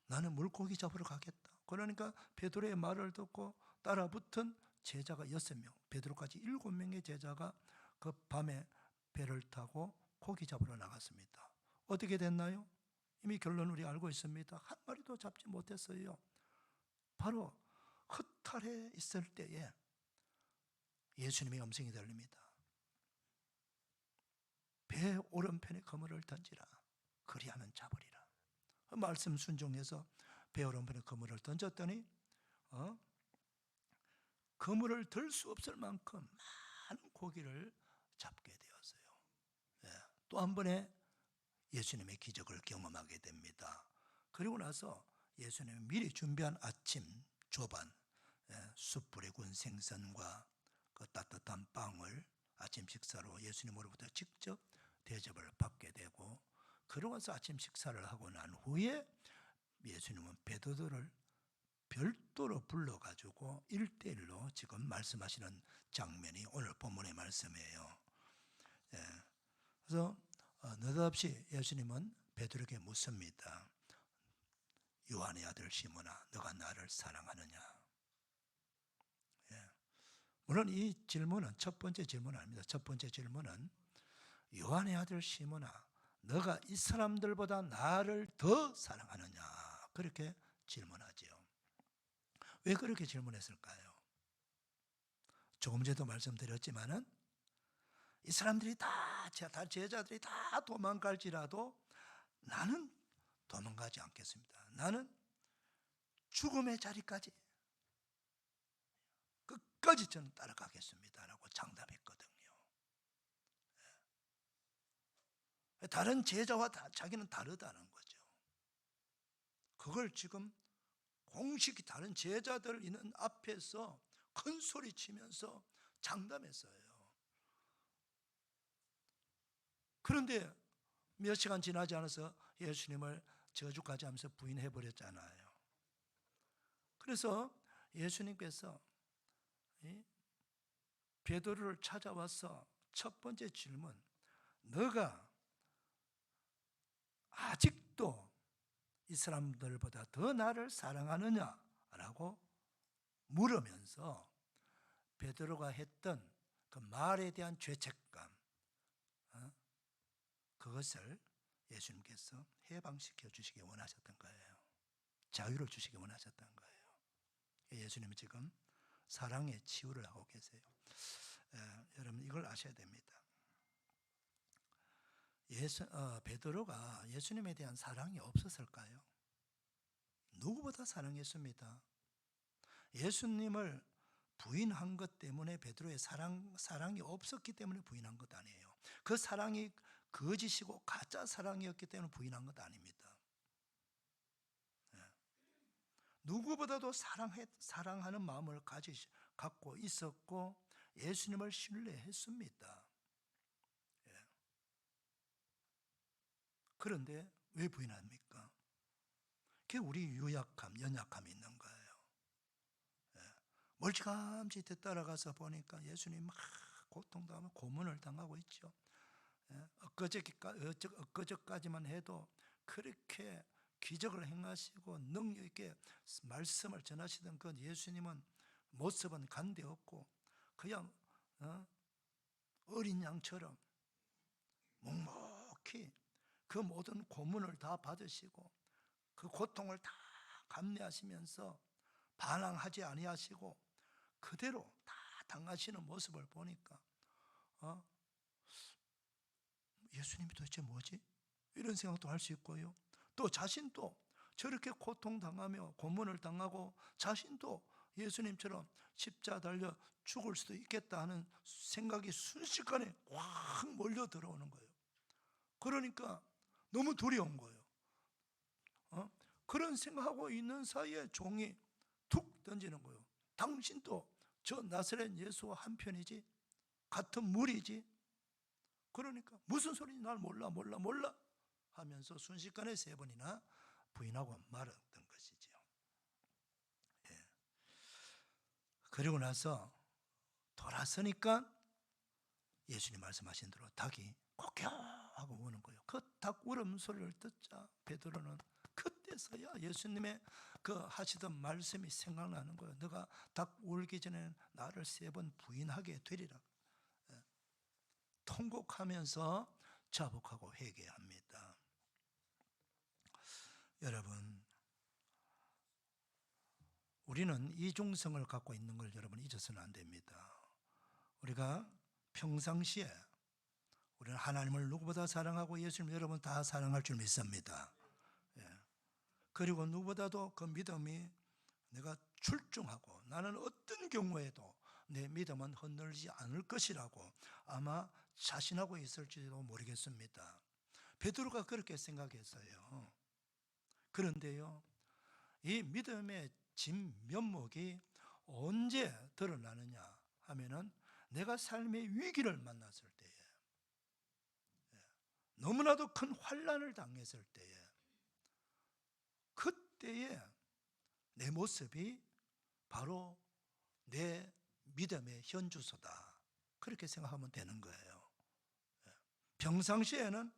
나는 물고기 잡으러 가겠다. 그러니까 베드로의 말을 듣고 따라붙은 제자가 6명, 베드로까지 7명의 제자가 그 밤에 배를 타고 고기 잡으러 나갔습니다. 어떻게 됐나요? 이미 결론 우리 알고 있습니다. 한 마리도 잡지 못했어요. 바로 흑탈에 있을 때에 예수님의 음성이 들립니다. 배 오른편에 그물을 던지라. 그리하면 잡으리라. 그 말씀 순종해서 배 오른편에 그물을 던졌더니 그물을 들 수 없을 만큼 많은 고기를 잡게 되었어요. 또 한 번의 예수님의 기적을 경험하게 됩니다. 그리고 나서 예수님이 미리 준비한 아침 조반, 숯불에 구운 생선과 그 따뜻한 빵을 아침 식사로 예수님으로부터 직접 대접을 받게 되고, 그러고 나서 아침 식사를 하고 난 후에 예수님은 베드로를 별도로 불러가지고 1대1로 지금 말씀하시는 장면이 오늘 본문의 말씀이에요. 그래서 느닷없이 예수님은 베드로에게 묻습니다. 요한의 아들 시몬아, 너가 나를 사랑하느냐? 물론 이 질문은 첫 번째 질문은 아닙니다. 첫 번째 질문은 요한의 아들 시몬아, 너가 이 사람들보다 나를 더 사랑하느냐? 그렇게 질문하지요. 왜 그렇게 질문했을까요? 조금 전에도 말씀드렸지만은 이 사람들이 다 제자들이 다 도망갈지라도 나는 도망가지 않겠습니다. 나는 죽음의 자리까지 끝까지 저는 따라가겠습니다라고 장담했거든요. 다른 제자와 자기는 다르다는 거죠. 그걸 지금 공식이 다른 제자들 있는 앞에서 큰 소리 치면서 장담했어요. 그런데 몇 시간 지나지 않아서 예수님을 저주까지 하면서 부인해버렸잖아요. 그래서 예수님께서 베드로를 찾아와서 첫 번째 질문, 너가 아직도 이 사람들보다 더 나를 사랑하느냐라고 물으면서 베드로가 했던 그 말에 대한 죄책감, 그것을 예수님께서 해방시켜 주시기 원하셨던 거예요. 자유를 주시기 원하셨던 거예요. 예수님은 지금 사랑의 치유를 하고 계세요. 여러분 이걸 아셔야 됩니다. 베드로가 예수님에 대한 사랑이 없었을까요? 누구보다 사랑했습니다. 예수님을 부인한 것 때문에 베드로의 사랑이 없었기 때문에 부인한 것 아니에요. 그 사랑이 거짓이고 가짜 사랑이었기 때문에 부인한 것 아닙니다. 누구보다도 사랑하는 마음을 갖고 있었고 예수님을 신뢰했습니다. 그런데 왜 부인합니까? 그게 우리 연약함이 있는 거예요. 멀찌감치 뒤따라가서 보니까 예수님 막 고통당하고 고문을 당하고 있죠. 엊그저까지만 해도 그렇게 기적을 행하시고 능력 있게 말씀을 전하시던 그 예수님은 모습은 간대없고 그냥 어린 양처럼 묵묵히 그 모든 고문을 다 받으시고 그 고통을 다 감내하시면서 반항하지 아니하시고 그대로 다 당하시는 모습을 보니까 예수님이 도대체 뭐지? 이런 생각도 할 수 있고요. 또 자신도 저렇게 고통당하며 고문을 당하고 자신도 예수님처럼 십자가 달려 죽을 수도 있겠다 하는 생각이 순식간에 확 몰려 들어오는 거예요. 그러니까 너무 두려운 거예요. 그런 생각하고 있는 사이에 종이 툭 던지는 거예요. 당신도 저 나사렛 예수와 한편이지? 같은 무리지? 그러니까 무슨 소리인지 날 몰라 하면서 순식간에 3번이나 부인하고 말았던 것이죠. 예. 그리고 나서 돌아서니까 예수님 말씀하신 대로 닭이 콕하고 우는 거예요. 그 닭 울음소리를 듣자 베드로는 그때서야 예수님의 그 하시던 말씀이 생각나는 거예요. 너가 닭 울기 전에 나를 3번 부인하게 되리라. 통곡하면서 자복하고 회개합니다. 여러분, 우리는 이중성을 갖고 있는 걸 여러분 잊어서는 안 됩니다. 우리가 평상시에 우리는 하나님을 누구보다 사랑하고 예수님 여러분 다 사랑할 줄 믿습니다. 그리고 누구보다도 그 믿음이 내가 출중하고 나는 어떤 경우에도 내 믿음은 흔들리지 않을 것이라고 아마 자신하고 있을지도 모르겠습니다. 베드로가 그렇게 생각했어요. 그런데요, 이 믿음의 진면목이 언제 드러나느냐 하면은 내가 삶의 위기를 만났을 때에, 너무나도 큰 환난을 당했을 때에, 그때에 내 모습이 바로 내 믿음의 현주소다. 그렇게 생각하면 되는 거예요. 평상시에는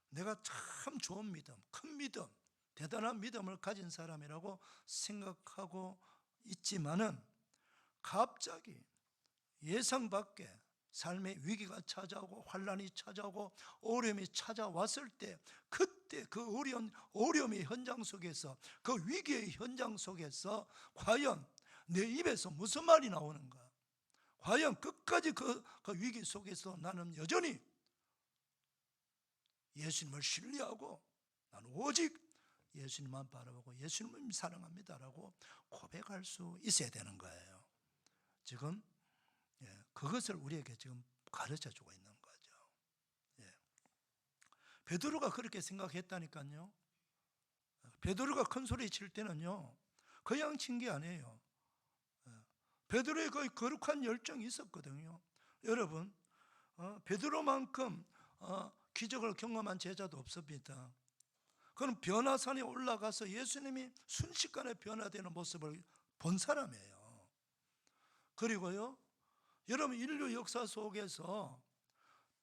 내가 참 좋은 믿음, 큰 믿음, 대단한 믿음을 가진 사람이라고 생각하고 있지만은 갑자기 예상 밖에 삶의 위기가 찾아오고 환난이 찾아오고 어려움이 찾아왔을 때 그때 그 어려움의 현장 속에서 그 위기의 현장 속에서 과연 내 입에서 무슨 말이 나오는가? 과연 끝까지 그 위기 속에서 나는 여전히 예수님을 신뢰하고 나는 오직 예수님만 바라보고 예수님을 사랑합니다라고 고백할 수 있어야 되는 거예요. 지금 그것을 우리에게 지금 가르쳐주고 있는 거죠. 베드로가 그렇게 생각했다니까요. 베드로가 큰 소리 칠 때는요, 그냥 친 게 아니에요. 베드로의 그 거룩한 열정이 있었거든요. 여러분, 베드로만큼 기적을 경험한 제자도 없습니다. 그는 변화산에 올라가서 예수님이 순식간에 변화되는 모습을 본 사람이에요. 그리고요, 여러분 인류 역사 속에서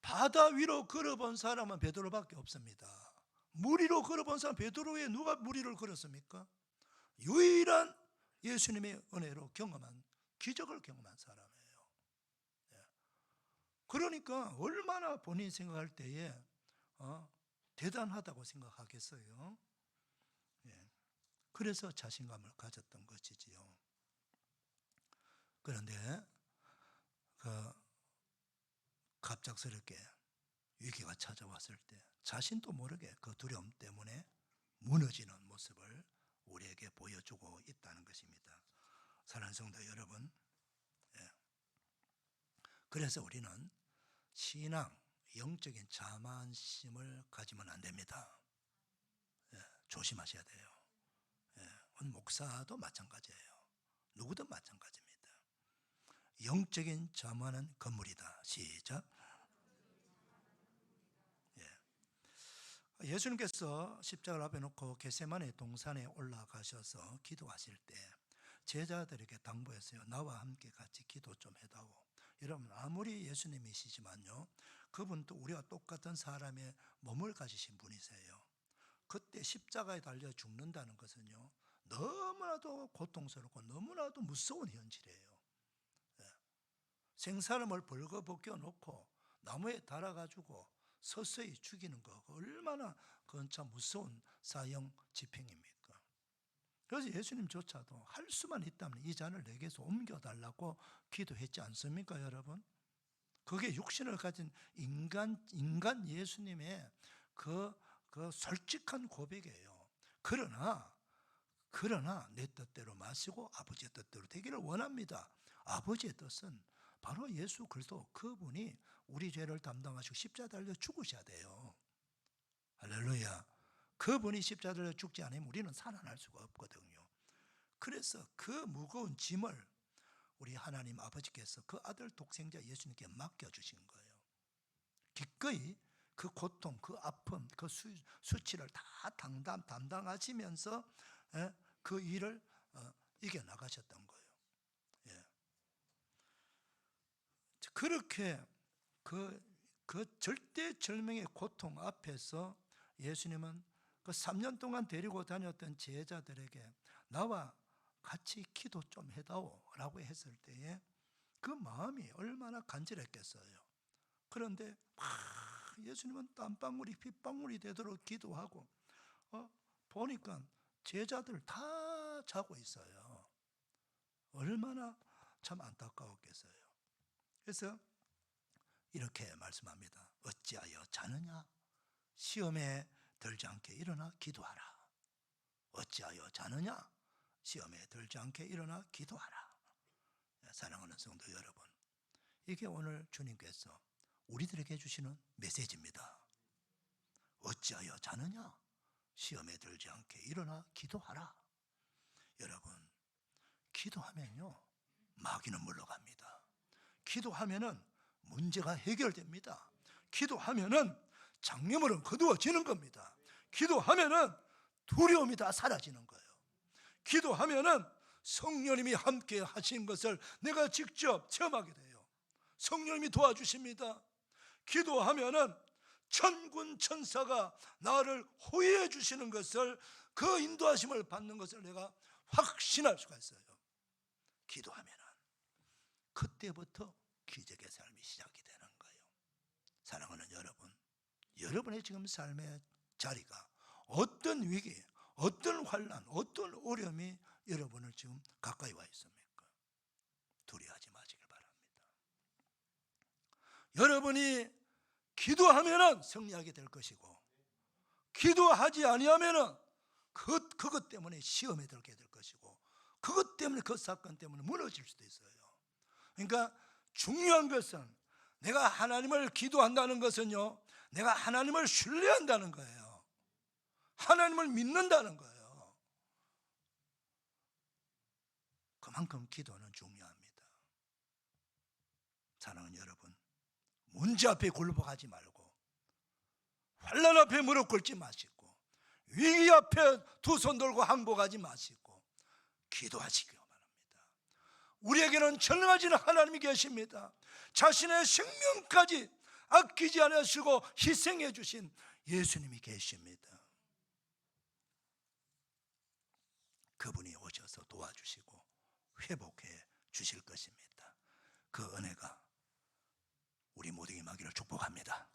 바다 위로 걸어본 사람은 베드로밖에 없습니다. 물 위로 걸어본 사람 베드로 외에 누가 물 위를 걸었습니까? 유일한 예수님의 은혜로 경험한 기적을 경험한 사람이에요. 그러니까 얼마나 본인이 생각할 때에 대단하다고 생각하겠어요. 그래서 자신감을 가졌던 것이지요. 그런데 갑작스럽게 위기가 찾아왔을 때 자신도 모르게 그 두려움 때문에 무너지는 모습을 우리에게 보여주고 있다는 것입니다. 사랑하는 성도 여러분, 그래서 우리는 신앙, 영적인 자만심을 가지면 안 됩니다. 조심하셔야 돼요. 목사도 마찬가지예요. 누구든 마찬가지입니다. 영적인 자만은 건물이다. 시작. 예수님께서 십자가를 앞에 놓고 겟세마네 동산에 올라가셔서 기도하실 때 제자들에게 당부했어요. 나와 함께 같이 기도 좀 해다오. 여러분, 아무리 예수님이시지만요, 그분도 우리와 똑같은 사람의 몸을 가지신 분이세요. 그때 십자가에 달려 죽는다는 것은요, 너무나도 고통스럽고 너무나도 무서운 현실이에요. 생사람을 벌거벗겨 놓고 나무에 달아가지고 서서히 죽이는 거 얼마나 그건 참 무서운 사형 집행입니까? 그래서 예수님조차도 할 수만 있다면 이 잔을 내게서 옮겨달라고 기도했지 않습니까, 여러분? 그게 육신을 가진 인간 예수님의 그 솔직한 고백이에요. 그러나 내 뜻대로 마시고 아버지의 뜻대로 되기를 원합니다. 아버지의 뜻은 바로 예수 그리스도, 그분이 우리 죄를 담당하시고 십자가 달려 죽으셔야 돼요. 할렐루야. 그분이 십자가 달려 죽지 않으면 우리는 살아날 수가 없거든요. 그래서 그 무거운 짐을 우리 하나님 아버지께서 그 아들 독생자 예수님께 맡겨주신 거예요. 기꺼이 그 고통, 그 아픔, 그 수치를 다 담당하시면서 그 일을 이겨나가셨던 거예요. 예. 그렇게 그 절대절명의 고통 앞에서 예수님은 그 3년 동안 데리고 다녔던 제자들에게 나와 같이 기도 좀 해다오 라고 했을 때에 그 마음이 얼마나 간절했겠어요. 그런데 예수님은 땀방울이 핏방울이 되도록 기도하고 보니까 제자들 다 자고 있어요. 얼마나 참 안타까웠겠어요. 그래서 이렇게 말씀합니다. 어찌하여 자느냐? 시험에 들지 않게 일어나 기도하라. 어찌하여 자느냐? 시험에 들지 않게 일어나 기도하라. 사랑하는 성도 여러분, 이게 오늘 주님께서 우리들에게 주시는 메시지입니다. 어찌하여 자느냐? 시험에 들지 않게 일어나 기도하라. 여러분, 기도하면요 마귀는 물러갑니다. 기도하면은 문제가 해결됩니다. 기도하면은 장애물은 거두어지는 겁니다. 기도하면은 두려움이 다 사라지는 거예요. 기도하면은 성령님이 함께 하신 것을 내가 직접 체험하게 돼요. 성령님이 도와주십니다. 기도하면은 천군 천사가 나를 호위해 주시는 것을, 그 인도하심을 받는 것을 내가 확신할 수가 있어요. 기도하면은 그때부터 기적의 삶이 시작이 되는 거예요. 사랑하는 여러분, 여러분의 지금 삶의 자리가 어떤 위기, 어떤 환난, 어떤 어려움이 여러분을 지금 가까이 와 있습니까? 두려워하지 마시길 바랍니다. 여러분이 기도하면은 승리하게 될 것이고, 기도하지 아니하면은 그것 때문에 시험에 들게 될 것이고, 그것 때문에, 그 사건 때문에 무너질 수도 있어요. 그러니까 중요한 것은, 내가 하나님을 기도한다는 것은요, 내가 하나님을 신뢰한다는 거예요. 하나님을 믿는다는 거예요. 그만큼 기도는 중요합니다. 사랑하는 여러분, 문제 앞에 굴복하지 말고, 환난 앞에 무릎 꿇지 마시고, 위기 앞에 두 손 들고 항복하지 마시고 기도하시기 바랍니다. 우리에게는 전능하신 하나님이 계십니다. 자신의 생명까지 아끼지 않으시고 희생해 주신 예수님이 계십니다. 그분이 오셔서 도와주시고 회복해 주실 것입니다. 그 은혜가 우리 모두에게 임하기를 축복합니다.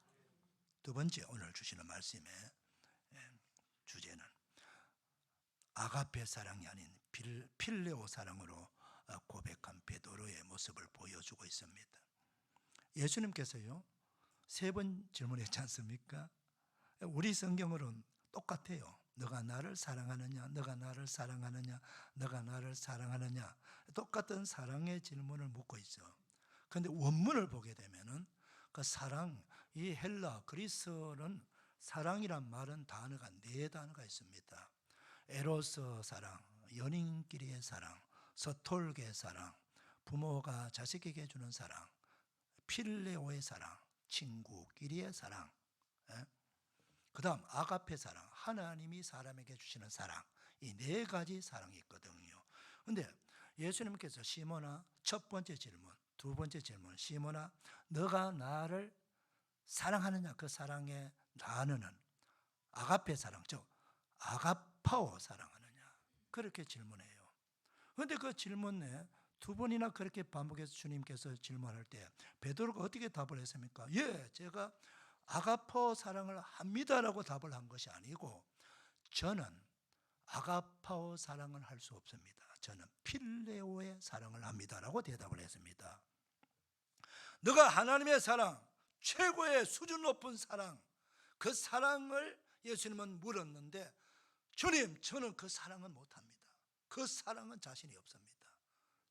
두 번째, 오늘 주시는 말씀의 주제는 아가페 사랑이 아닌 필레오 사랑으로 고백한 베드로의 모습을 보여주고 있습니다. 예수님께서요 3번 질문했지 않습니까? 우리 성경으로는 똑같아요. 너가 나를 사랑하느냐, 너가 나를 사랑하느냐, 너가 나를 사랑하느냐, 똑같은 사랑의 질문을 묻고 있죠. 그런데 원문을 보게 되면은 그 사랑, 이 헬라 그리스어는 사랑이란 말은 단어가 4단어가 있습니다. 에로스 사랑, 연인끼리의 사랑, 서톨게 사랑, 부모가 자식에게 주는 사랑, 필레오의 사랑, 친구끼리의 사랑, 그 다음 아가페 사랑, 하나님이 사람에게 주시는 사랑, 이 4가지 사랑이 있거든요. 그런데 예수님께서 시몬아, 첫 번째 질문, 두 번째 질문, 시몬아 너가 나를 사랑하느냐, 그 사랑의 단어는 아가페 사랑, 즉 아가파오 사랑하느냐, 그렇게 질문해요. 그런데 그 질문에 2번이나 그렇게 반복해서 주님께서 질문할 때 베드로가 어떻게 답을 했습니까? 예, 제가 아가파오 사랑을 합니다라고 답을 한 것이 아니고, 저는 아가파오 사랑을 할 수 없습니다. 저는 필레오의 사랑을 합니다라고 대답을 했습니다. 너가 하나님의 사랑, 최고의 수준 높은 사랑, 그 사랑을 예수님은 물었는데, 주님, 저는 그 사랑은 못합니다. 그 사랑은 자신이 없습니다.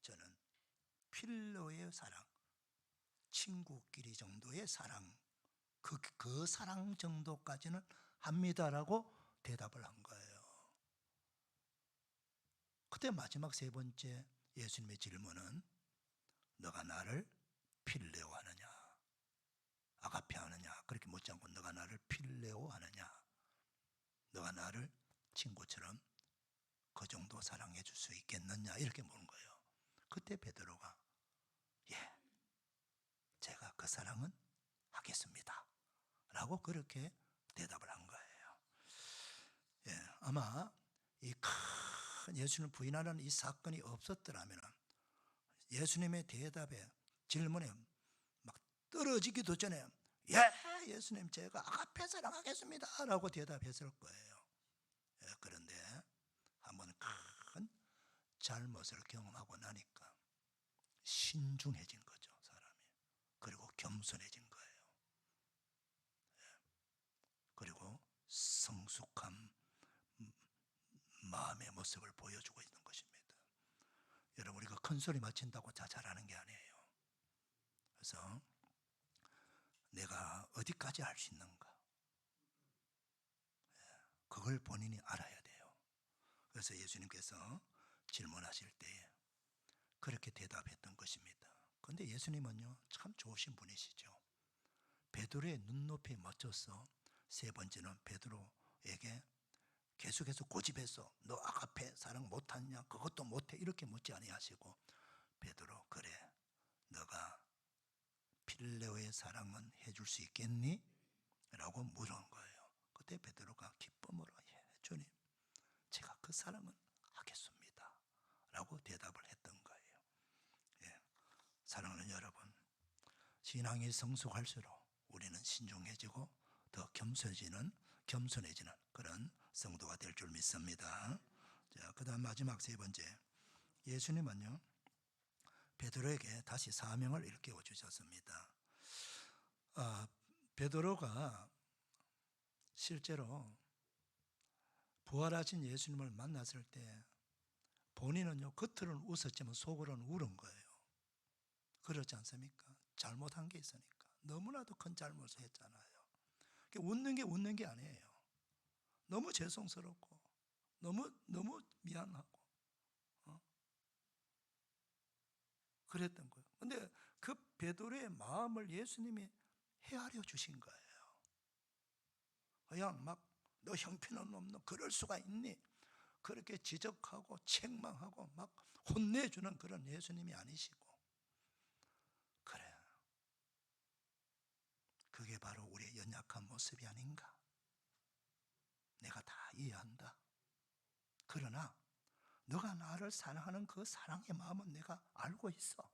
저는 필레오의 사랑, 친구끼리 정도의 사랑, 그 사랑 정도까지는 합니다라고 대답을 한 거예요. 그때 마지막 세 번째 예수님의 질문은, 너가 나를 필레오 하느냐, 아가페 하느냐, 그렇게 묻지 않고 너가 나를 필레오 하느냐, 너가 나를 친구처럼 그 정도 사랑해 줄 수 있겠느냐, 이렇게 묻는 거예요. 그때 베드로가 예, 제가 그 사랑은 하겠습니다 라고 그렇게 대답을 한 거예요. 예, 아마 이 큰 예수님을 부인하는 이 사건이 없었더라면 예수님의 대답에, 질문에 막 떨어지기도 전에 예, 예수님 제가 아가페 사랑하겠습니다 라고 대답했을 거예요. 예, 그런데 한번 큰 잘못을 경험하고 나니까 신중해진 거죠, 사람이. 그리고 겸손해진 거예요. 예, 그리고 성숙한 마음의 모습을 보여주고 있는 것입니다. 여러분, 우리가 큰 소리 맞힌다고 다 잘하는 게 아니에요. 그래서 내가 어디까지 할 수 있는가, 그걸 본인이 알아야 돼요. 그래서 예수님께서 질문하실 때에 그렇게 대답했던 것입니다. 그런데 예수님은요, 참 좋으신 분이시죠. 베드로의 눈높이에 맞춰서 세 번째는 베드로에게 계속해서 고집해서 너 아가페 사랑 못하냐, 그것도 못해, 이렇게 묻지 아니하시고, 베드로, 그래, 너가 필레오의 사랑은 해줄 수 있겠니? 라고 물은 거예요. 그때 베드로가 기쁨으로 예, 주님, 제가 그 사랑은 하겠습니다 라고 대답을 했던 거예요. 예, 사랑하는 여러분, 신앙이 성숙할수록 우리는 신중해지고 더 겸손해지는 그런 성도가 될 줄 믿습니다. 자, 그다음 마지막 세 번째, 예수님은요, 베드로에게 다시 사명을 일깨워 주셨습니다. 베드로가 실제로 부활하신 예수님을 만났을 때 본인은요, 겉으로는 웃었지만 속으로는 울은 거예요. 그렇지 않습니까? 잘못한 게 있으니까. 너무나도 큰 잘못을 했잖아요. 웃는 게 아니에요. 너무 죄송스럽고 너무 미안하고 그랬던 거예요. 근데 그 베드로의 마음을 예수님이 헤아려 주신 거예요. 그냥 막 너 형편은 없노, 그럴 수가 있니? 그렇게 지적하고 책망하고 막 혼내주는 그런 예수님이 아니시고, 그래, 그게 바로 우리의 연약한 모습이 아닌가? 내가 다 이해한다. 그러나 너가 나를 사랑하는 그 사랑의 마음은 내가 알고 있어.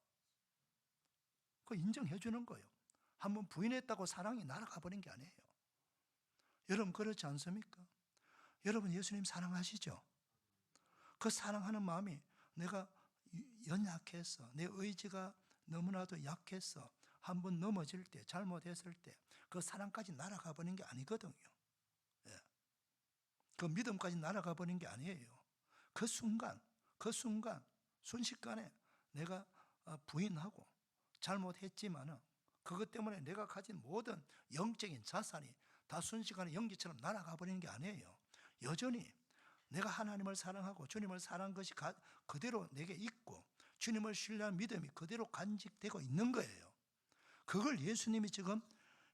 그거 인정해 주는 거예요. 한번 부인했다고 사랑이 날아가 버린 게 아니에요. 여러분, 그렇지 않습니까? 여러분, 예수님 사랑하시죠? 그 사랑하는 마음이 내가 연약해서, 내 의지가 너무나도 약해서 한번 넘어질 때, 잘못했을 때 그 사랑까지 날아가 버린 게 아니거든요. 예. 그 믿음까지 날아가 버린 게 아니에요. 그 순간 순식간에 내가 부인하고 잘못했지만은 그것 때문에 내가 가진 모든 영적인 자산이 다 순식간에 연기처럼 날아가 버리는 게 아니에요. 여전히 내가 하나님을 사랑하고 주님을 사랑한 것이 그대로 내게 있고, 주님을 신뢰한 믿음이 그대로 간직되고 있는 거예요. 그걸 예수님이 지금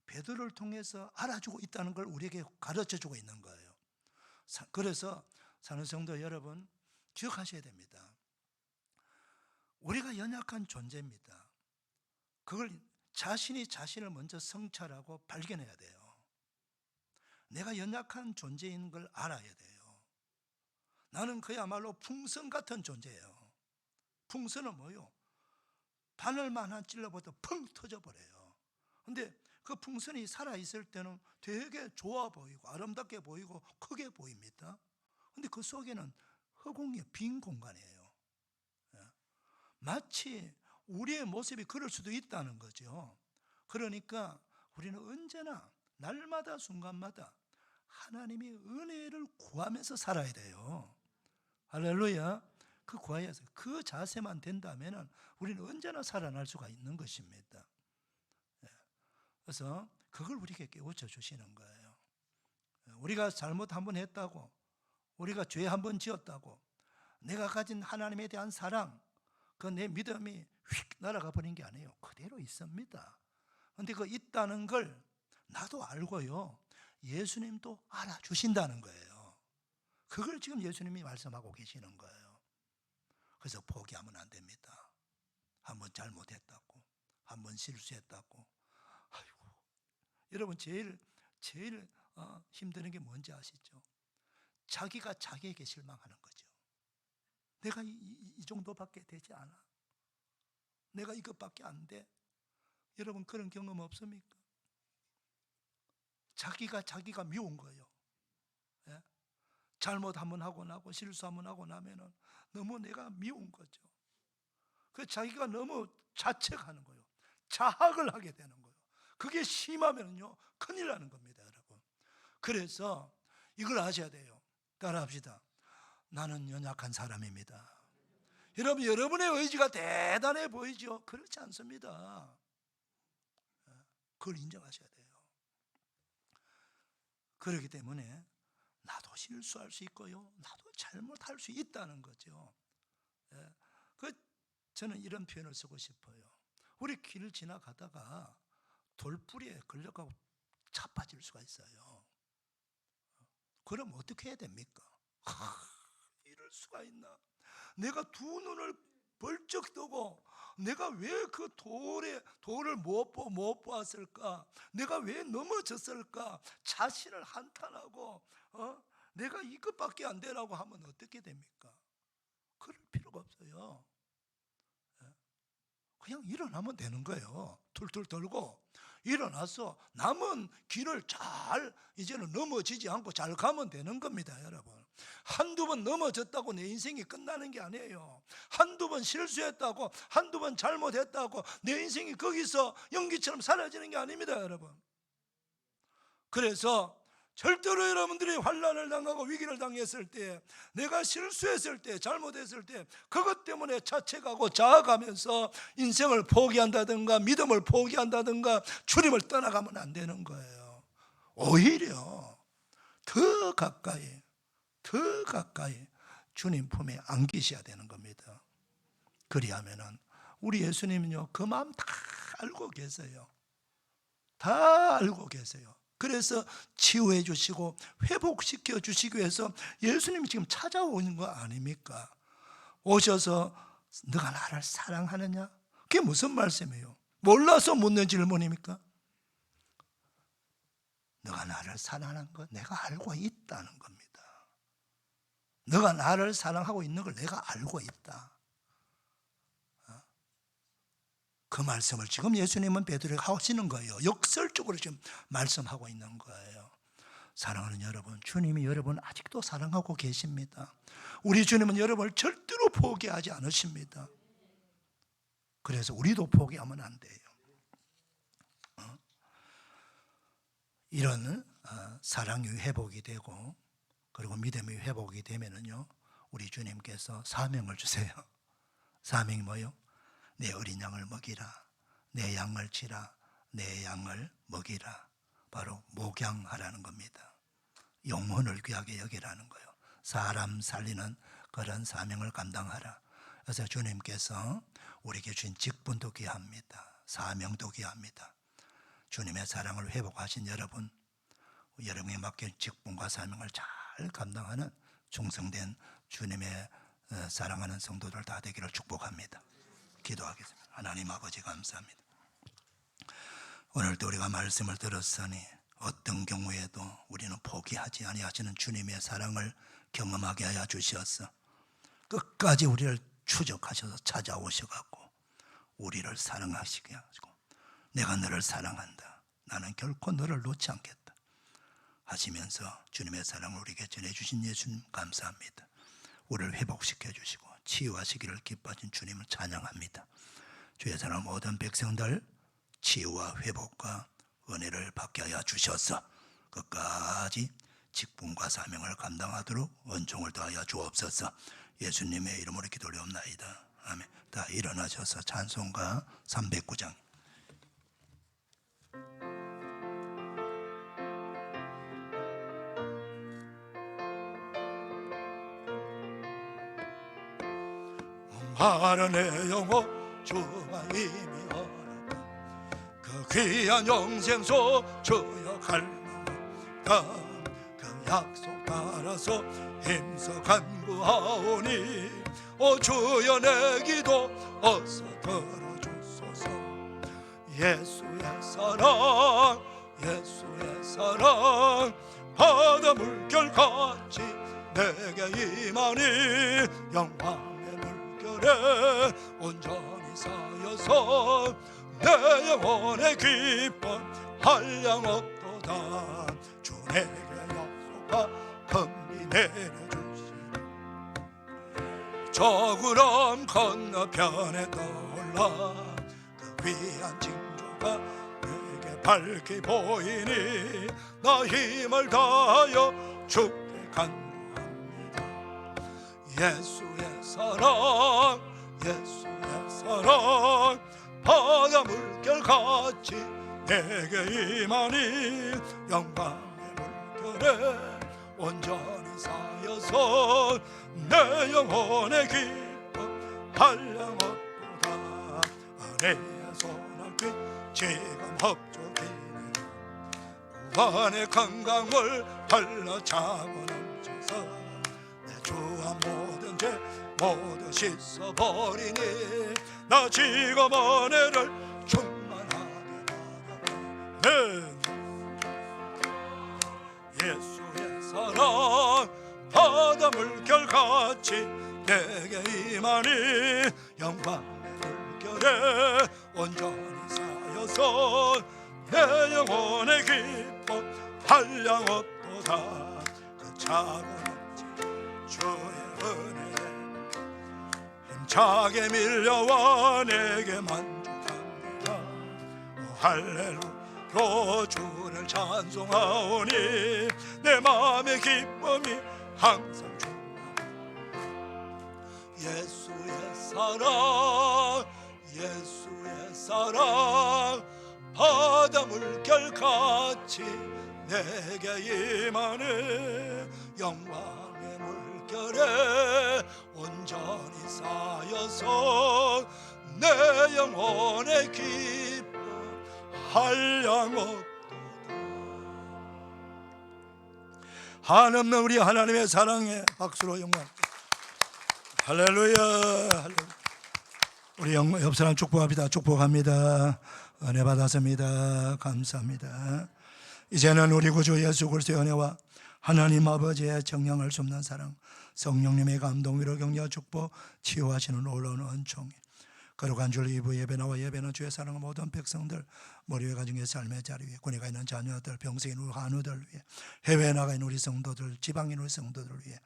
베드로를 통해서 알아주고 있다는 걸 우리에게 가르쳐주고 있는 거예요. 그래서 사는 성도 여러분, 기억하셔야 됩니다. 우리가 연약한 존재입니다. 그걸 자신이 자신을 먼저 성찰하고 발견해야 돼요. 내가 연약한 존재인 걸 알아야 돼요. 나는 그야말로 풍선 같은 존재예요. 풍선은 뭐요? 바늘만 한 찔러봐도 펑 터져버려요. 근데 그 풍선이 살아있을 때는 되게 좋아 보이고 아름답게 보이고 크게 보입니다. 근데 그 속에는 허공의 빈 공간이에요. 마치 우리의 모습이 그럴 수도 있다는 거죠. 그러니까 우리는 언제나 날마다 순간마다 하나님의 은혜를 구하면서 살아야 돼요. 할렐루야. 그 구하여서 그 자세만 된다면 우리는 언제나 살아날 수가 있는 것입니다. 그래서 그걸 우리에게 깨우쳐 주시는 거예요. 우리가 잘못 한번 했다고, 우리가 죄 한번 지었다고, 내가 가진 하나님에 대한 사랑, 그 내 믿음이 휙 날아가 버린 게 아니에요. 그대로 있습니다. 그런데 그 있다는 걸 나도 알고요, 예수님도 알아주신다는 거예요. 그걸 지금 예수님이 말씀하고 계시는 거예요. 그래서 포기하면 안 됩니다. 한번 잘못했다고, 한번 실수했다고. 아이고, 여러분 제일 힘드는 게 뭔지 아시죠? 자기가 자기에게 실망하는 거죠. 내가 이 정도밖에 되지 않아. 내가 이것밖에 안 돼. 여러분 그런 경험 없습니까? 자기가 미운 거예요. 예? 잘못 한번 하고 나고 실수 한번 하고 나면은 너무 내가 미운 거죠. 그 자기가 너무 자책하는 거예요. 자학을 하게 되는 거예요. 그게 심하면요 큰일 나는 겁니다, 여러분. 그래서 이걸 아셔야 돼요. 따라합시다. 나는 연약한 사람입니다. 여러분, 여러분의 의지가 대단해 보이죠? 그렇지 않습니다. 그걸 인정하셔야 돼요. 그렇기 때문에 나도 실수할 수 있고요, 나도 잘못할 수 있다는 거죠. 저는 이런 표현을 쓰고 싶어요. 우리 길을 지나가다가 돌뿌리에 걸려가고 자빠질 수가 있어요. 그럼 어떻게 해야 됩니까? 이럴 수가 있나? 내가 두 눈을 벌쩍 뜨고 내가 왜 그 돌을 못 보았을까? 내가 왜 넘어졌을까? 자신을 한탄하고 내가 이것밖에 안 되라고 하면 어떻게 됩니까? 그럴 필요가 없어요. 그냥 일어나면 되는 거예요. 툴툴 떨고 일어나서 남은 길을 잘 이제는 넘어지지 않고 잘 가면 되는 겁니다, 여러분. 한두 번 넘어졌다고 내 인생이 끝나는 게 아니에요. 한두 번 실수했다고, 한두 번 잘못했다고 내 인생이 거기서 연기처럼 사라지는 게 아닙니다, 여러분. 그래서 절대로 여러분들이 환난을 당하고 위기를 당했을 때, 내가 실수했을 때, 잘못했을 때 그것 때문에 자책하고 자학하면서 인생을 포기한다든가 믿음을 포기한다든가 주님을 떠나가면 안 되는 거예요. 오히려 더 가까이 주님 품에 안기셔야 되는 겁니다. 그리하면은 우리 예수님은요, 그 마음 다 알고 계세요. 다 알고 계세요. 그래서 치유해 주시고 회복시켜 주시기 위해서 예수님이 지금 찾아오는 거 아닙니까? 오셔서 너가 나를 사랑하느냐? 그게 무슨 말씀이에요? 몰라서 묻는 질문입니까? 너가 나를 사랑하는 거 내가 알고 있다는 겁니다. 너가 나를 사랑하고 있는 걸 내가 알고 있다. 그 말씀을 지금 예수님은 베드로에게 하시는 거예요. 역설적으로 지금 말씀하고 있는 거예요. 사랑하는 여러분, 주님이 여러분 아직도 사랑하고 계십니다. 우리 주님은 여러분을 절대로 포기하지 않으십니다. 그래서 우리도 포기하면 안 돼요. 이런 사랑이 회복이 되고 그리고 믿음이 회복이 되면은요, 우리 주님께서 사명을 주세요. 사명이 뭐예요? 내 어린 양을 먹이라, 내 양을 치라, 내 양을 먹이라. 바로 목양하라는 겁니다. 영혼을 귀하게 여기라는 거예요. 사람 살리는 그런 사명을 감당하라. 그래서 주님께서 우리에게 주신 직분도 귀합니다. 사명도 귀합니다. 주님의 사랑을 회복하신 여러분, 여러분에 맡긴 직분과 사명을 잘 감당하는 충성된 주님의 사랑하는 성도들 다 되기를 축복합니다. 기도하겠습니다. 하나님 아버지 감사합니다. 오늘도 우리가 말씀을 들었으니 어떤 경우에도 우리는 포기하지 아니하시는 주님의 사랑을 경험하게 하여 주시옵소서. 끝까지 우리를 추적하셔서 찾아오셔갖고 우리를 사랑하시게 하시고 내가 너를 사랑한다, 나는 결코 너를 놓지 않겠다 하시면서 주님의 사랑을 우리에게 전해주신 예수님 감사합니다. 우리를 회복시켜 주시고 치유하시기를 기뻐하신 주님을 찬양합니다. 주의 사랑 모든 백성들 치유와 회복과 은혜를 받게 하여 주셔서 끝까지 직분과 사명을 감당하도록 은총을 더하여 주옵소서. 예수님의 이름으로 기도드리옵나이다. 아멘. 다 일어나셔서 찬송가 309장. 하는 내 영혼 주가 이미 허락한 그 귀한 영생소 주여 갈망한다. 그 약속 따라서 힘써 간구하오니 오 주여 내 기도 어서 들어주소서. 예수의 사랑 예수의 사랑 바다 물결같이 내게 임하니 영광의 물결에 온전히 쌓여서 내 영혼의 기쁨 한량 없도다. 주 내게 약속한 금리 내려주시니 저 구름 건너편에 떠올라 그 귀한 징조가 내게 밝게 보이니 나 힘을 다하여 주께 간구합니다. 예수의 사랑 예수의 사랑 바다 물결같이 내게 임하니 영광의 물결에 온전히 쌓여서 내 영혼의 기쁨 한량 없도다. 은혜의 소낙비 지금 흡족이네 구원의 강강물 흘러차고 넘쳐서 내 주와 모든 죄 모두 씻어버리니 나 지금 은혜를 충만하게 바라네. 예수의 사랑 바다 물결같이 내게 임하니 영광의 물결에 온전히 쌓여서 내 영혼의 기쁨 한량 없도다. 그 차고 넘친 주의 은혜에 힘차게 밀려와 내게 만족합니다. 오 할렐루야 주를 찬송하오니 내 마음의 기쁨이 항상 충만하다. 예수의 사랑 예수의 사랑 바다 물결같이 내게 임하네 영광의 물결에 온전히 쌓여서 내 영혼의 기쁨 한량 없도다. 한없는 우리 하나님의 사랑에 박수로 영광. 할렐루야, 할렐루야. 우리 옆 사람 축복합니다. 축복합니다. 은혜 받았습니다. 감사합니다. 이제는 우리 구주 예수 그리스도의 은혜와 하나님 아버지의 정령할 수 없는 사랑, 성령님의 감동, 위로, 격려, 축복, 치유하시는 놀라운 은총이 거룩한 줄 이부 예배 나와 예배는 주의 사랑과 모든 백성들, 머리 위 가정의 삶의 자리 위에, 군에 가 있는 자녀들, 병세에 있는 한우들 위해, 해외에 나가 있는 우리 성도들, 지방에 있는 우리 성도들 위해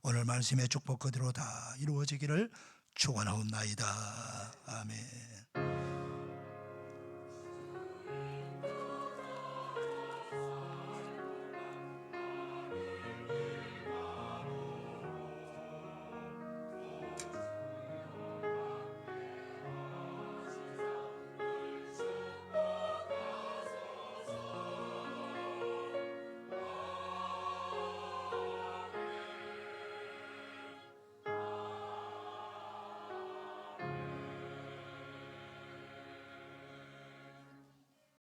오늘 말씀의 축복 그대로 다 이루어지기를 축원하옵나이다. 아멘.